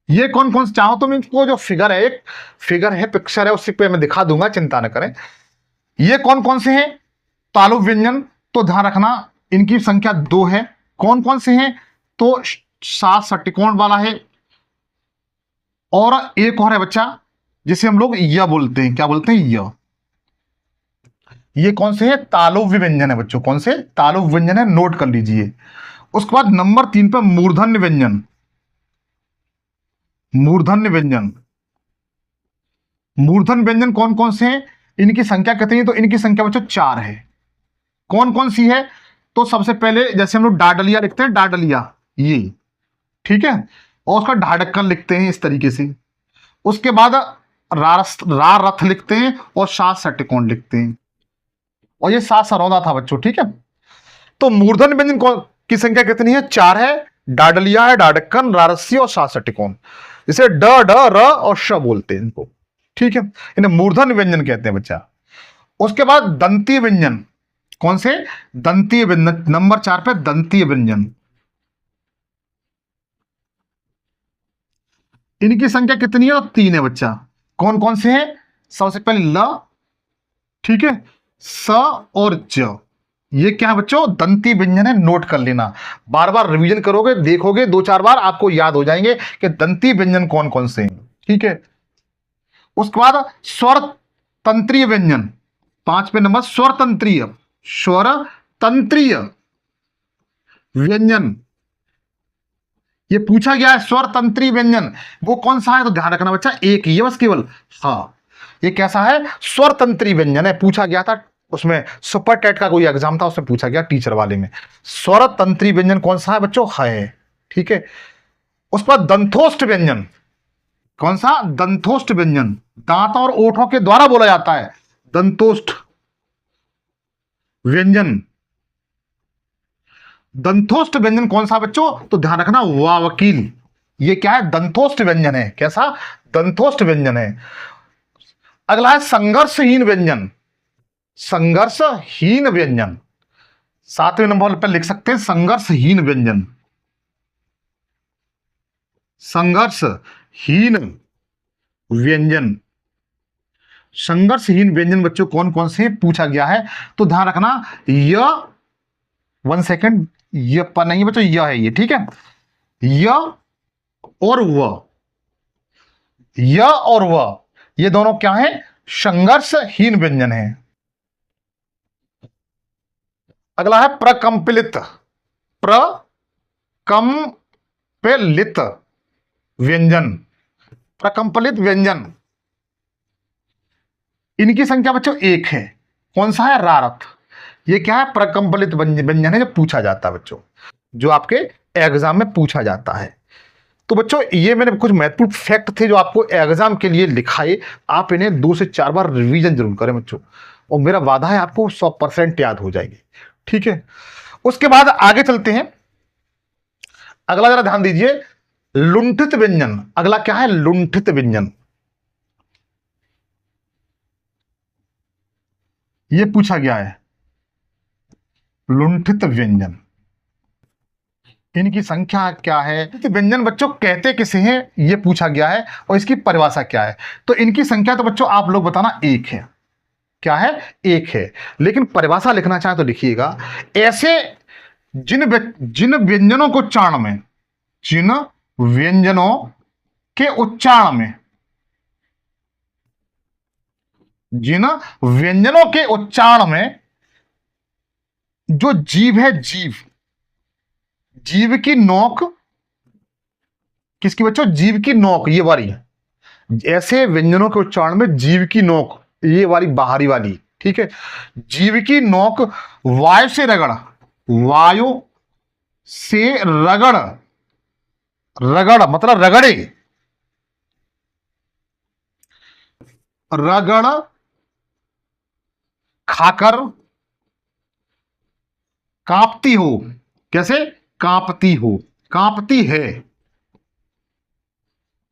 ये कौन कौन से, चाहो तो मैं इनको जो फिगर है, एक फिगर है, पिक्चर है, उसी पे मैं दिखा दूंगा, चिंता न करें। ये कौन कौन से हैं, तालु व्यंजन, तो ध्यान रखना इनकी संख्या 2 है। कौन कौन से हैं, तो शा षट्कोण वाला है, और एक और है बच्चा जिसे हम लोग य बोलते हैं, क्या बोलते हैं, य। ये कौन से है, तालव्य व्यंजन है बच्चों, कौन से, तालव्य व्यंजन है, नोट कर लीजिए। उसके बाद नंबर 3 पर मूर्धन्य व्यंजन। मूर्धन्य व्यंजन, मूर्धन्य व्यंजन कौन कौन से हैं, इनकी संख्या कितनी है, तो इनकी संख्या बच्चों 4 है। कौन कौन सी है, तो सबसे पहले जैसे हम लोग डाडलिया लिखते हैं, डाडलिया ये, ठीक है, और उसका ढाढ़क्कन लिखते हैं इस तरीके से। उसके बाद रा रथ लिखते हैं और सात षट्कोण लिखते हैं, और ये सात सरौदा था बच्चों, ठीक है। तो मूर्धन्य व्यंजन की संख्या कितनी है, 4 है। डाडलिया है, ढाढ़क्कन, रारस्य और सात षट्कोण, जिसे ड ड र और श बोलते हैं इनको, ठीक है। इन्हें मूर्धन्य व्यंजन कहते हैं बच्चा। उसके बाद दंतीय व्यंजन, कौन से, दंतीय व्यंजन, नंबर 4 पे दंतीय व्यंजन। इनकी संख्या कितनी है, 3 है बच्चा। कौन कौन से हैं, सबसे पहले ल, ठीक है, स और ज। ये क्या है बच्चों, दंती व्यंजन है, नोट कर लेना। बार बार रिवीजन करोगे, देखोगे 2-4 बार, आपको याद हो जाएंगे कि दंती व्यंजन कौन कौन से हैं, ठीक है। उसके बाद स्वर तंत्रीय व्यंजन, 5 पे नंबर, स्वर तंत्रीय, स्वर तंत्रीय व्यंजन, ये पूछा गया है। स्वर तंत्री व्यंजन वो कौन सा है, तो ध्यान रखना बच्चा, एक ही है बस केवल, हाँ। ये कैसा है, स्वर तंत्री व्यंजन है, पूछा गया था उसमें, सुपर टेट का कोई एग्जाम था उसमें पूछा गया, टीचर वाले में। स्वर तंत्री व्यंजन कौन सा है बच्चों, है, ठीक है। उस पर दंथोष्ठ व्यंजन, कौन सा, दंथोष्ठ व्यंजन, दांत और ओठों के द्वारा बोला जाता है, दंतोष्ठ व्यंजन। दंतोष्ठ व्यंजन कौन सा बच्चों, तो ध्यान रखना, वाह वकील, ये क्या है, दंतोष्ठ व्यंजन है, कैसा, दंतोष्ठ व्यंजन है। अगला है संघर्षहीन व्यंजन, संघर्षहीन व्यंजन, 7वें नंबर पर लिख सकते हैं संघर्षहीन व्यंजन, संघर्षहीन व्यंजन। संघर्षहीन व्यंजन बच्चों कौन कौन से पूछा गया है, तो ध्यान रखना, यह 1 सेकेंड, यह पर नहीं बच्चों, यह है ये, ठीक है, यह और वह, यह और वह, ये दोनों क्या है, संघर्षहीन व्यंजन है। अगला है प्रकंपलित, प्रकंपलित व्यंजन, प्रकंपलित व्यंजन, इनकी संख्या बच्चों 1 है। कौन सा है, रारथ। ये क्या है, प्रकंपलित व्यंजन है, जो पूछा जाता है बच्चों, जो आपके एग्जाम में पूछा जाता है। तो बच्चों ये मैंने कुछ महत्वपूर्ण फैक्ट थे जो आपको एग्जाम के लिए लिखाए, आप इन्हें 2 से 4 बार रिवीजन जरूर करें बच्चों, और मेरा वादा है आपको 100% याद हो जाएगी, ठीक है। उसके बाद आगे चलते हैं। अगला जरा ध्यान दीजिए, लुंठित व्यंजन। अगला क्या है, लुंठित व्यंजन, ये पूछा गया है, लुंठित व्यंजन, इनकी संख्या क्या है, व्यंजन बच्चों कहते किसे हैं, ये पूछा गया है, और इसकी परिभाषा क्या है। तो इनकी संख्या तो बच्चों आप लोग बताना, 1 है, क्या है, 1 है। लेकिन परिभाषा लिखना चाहे तो लिखिएगा, ऐसे जिन व्यंजनों को उच्चारण में, जिन व्यंजनों के उच्चारण में, जिन व्यंजनों के उच्चारण में जो जीभ है, जीभ, जीभ की नोक, किसकी बच्चों, जीभ की नोक, ये वाली, ऐसे व्यंजनों के उच्चारण में जीभ की नोक, ये वाली बाहरी वाली, ठीक है, जीभ की नोक वायु से रगड़, वायु से रगड़, रगड़ मतलब रगड़े, रगड़ खाकर कांपती हो, कैसे, कांपती हो, कांपती है,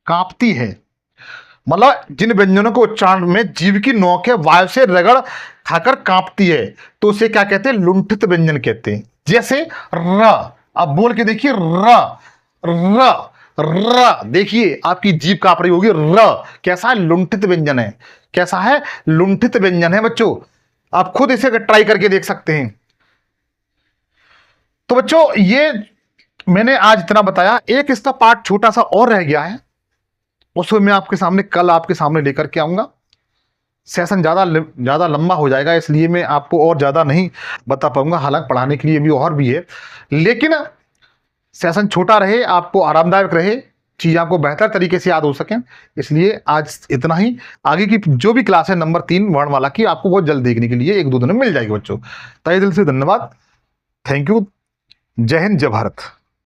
कांपती है, मतलब जिन व्यंजनों के उच्चारण में जीभ की नोक है वायु से रगड़ खाकर कांपती है, तो उसे क्या कहते हैं, लुंठित व्यंजन कहते हैं। जैसे र, अब बोल के देखिए, र, र, र, देखिए आपकी जीभ कांप रही होगी, र कैसा है, लुंठित व्यंजन है, कैसा है, लुंठित व्यंजन है बच्चों, आप खुद इसे ट्राई करके देख सकते हैं। तो बच्चों ये मैंने आज इतना बताया, एक इसका पार्ट छोटा सा और रह गया है, उसको मैं आपके सामने कल आपके सामने लेकर के आऊँगा। सेशन ज़्यादा लंबा हो जाएगा, इसलिए मैं आपको और ज़्यादा नहीं बता पाऊँगा, हालांकि पढ़ाने के लिए भी और भी है, लेकिन सेशन छोटा रहे, आपको आरामदायक रहे, चीज़ आपको बेहतर तरीके से याद हो सकें, इसलिए आज इतना ही। आगे की जो भी क्लास है नंबर 3 वर्णमाला की, आपको बहुत जल्द देखने के लिए 1-2 दिन में मिल जाएगी बच्चों। तहे दिल से धन्यवाद। Thank you. जय हिंद, जय भारत।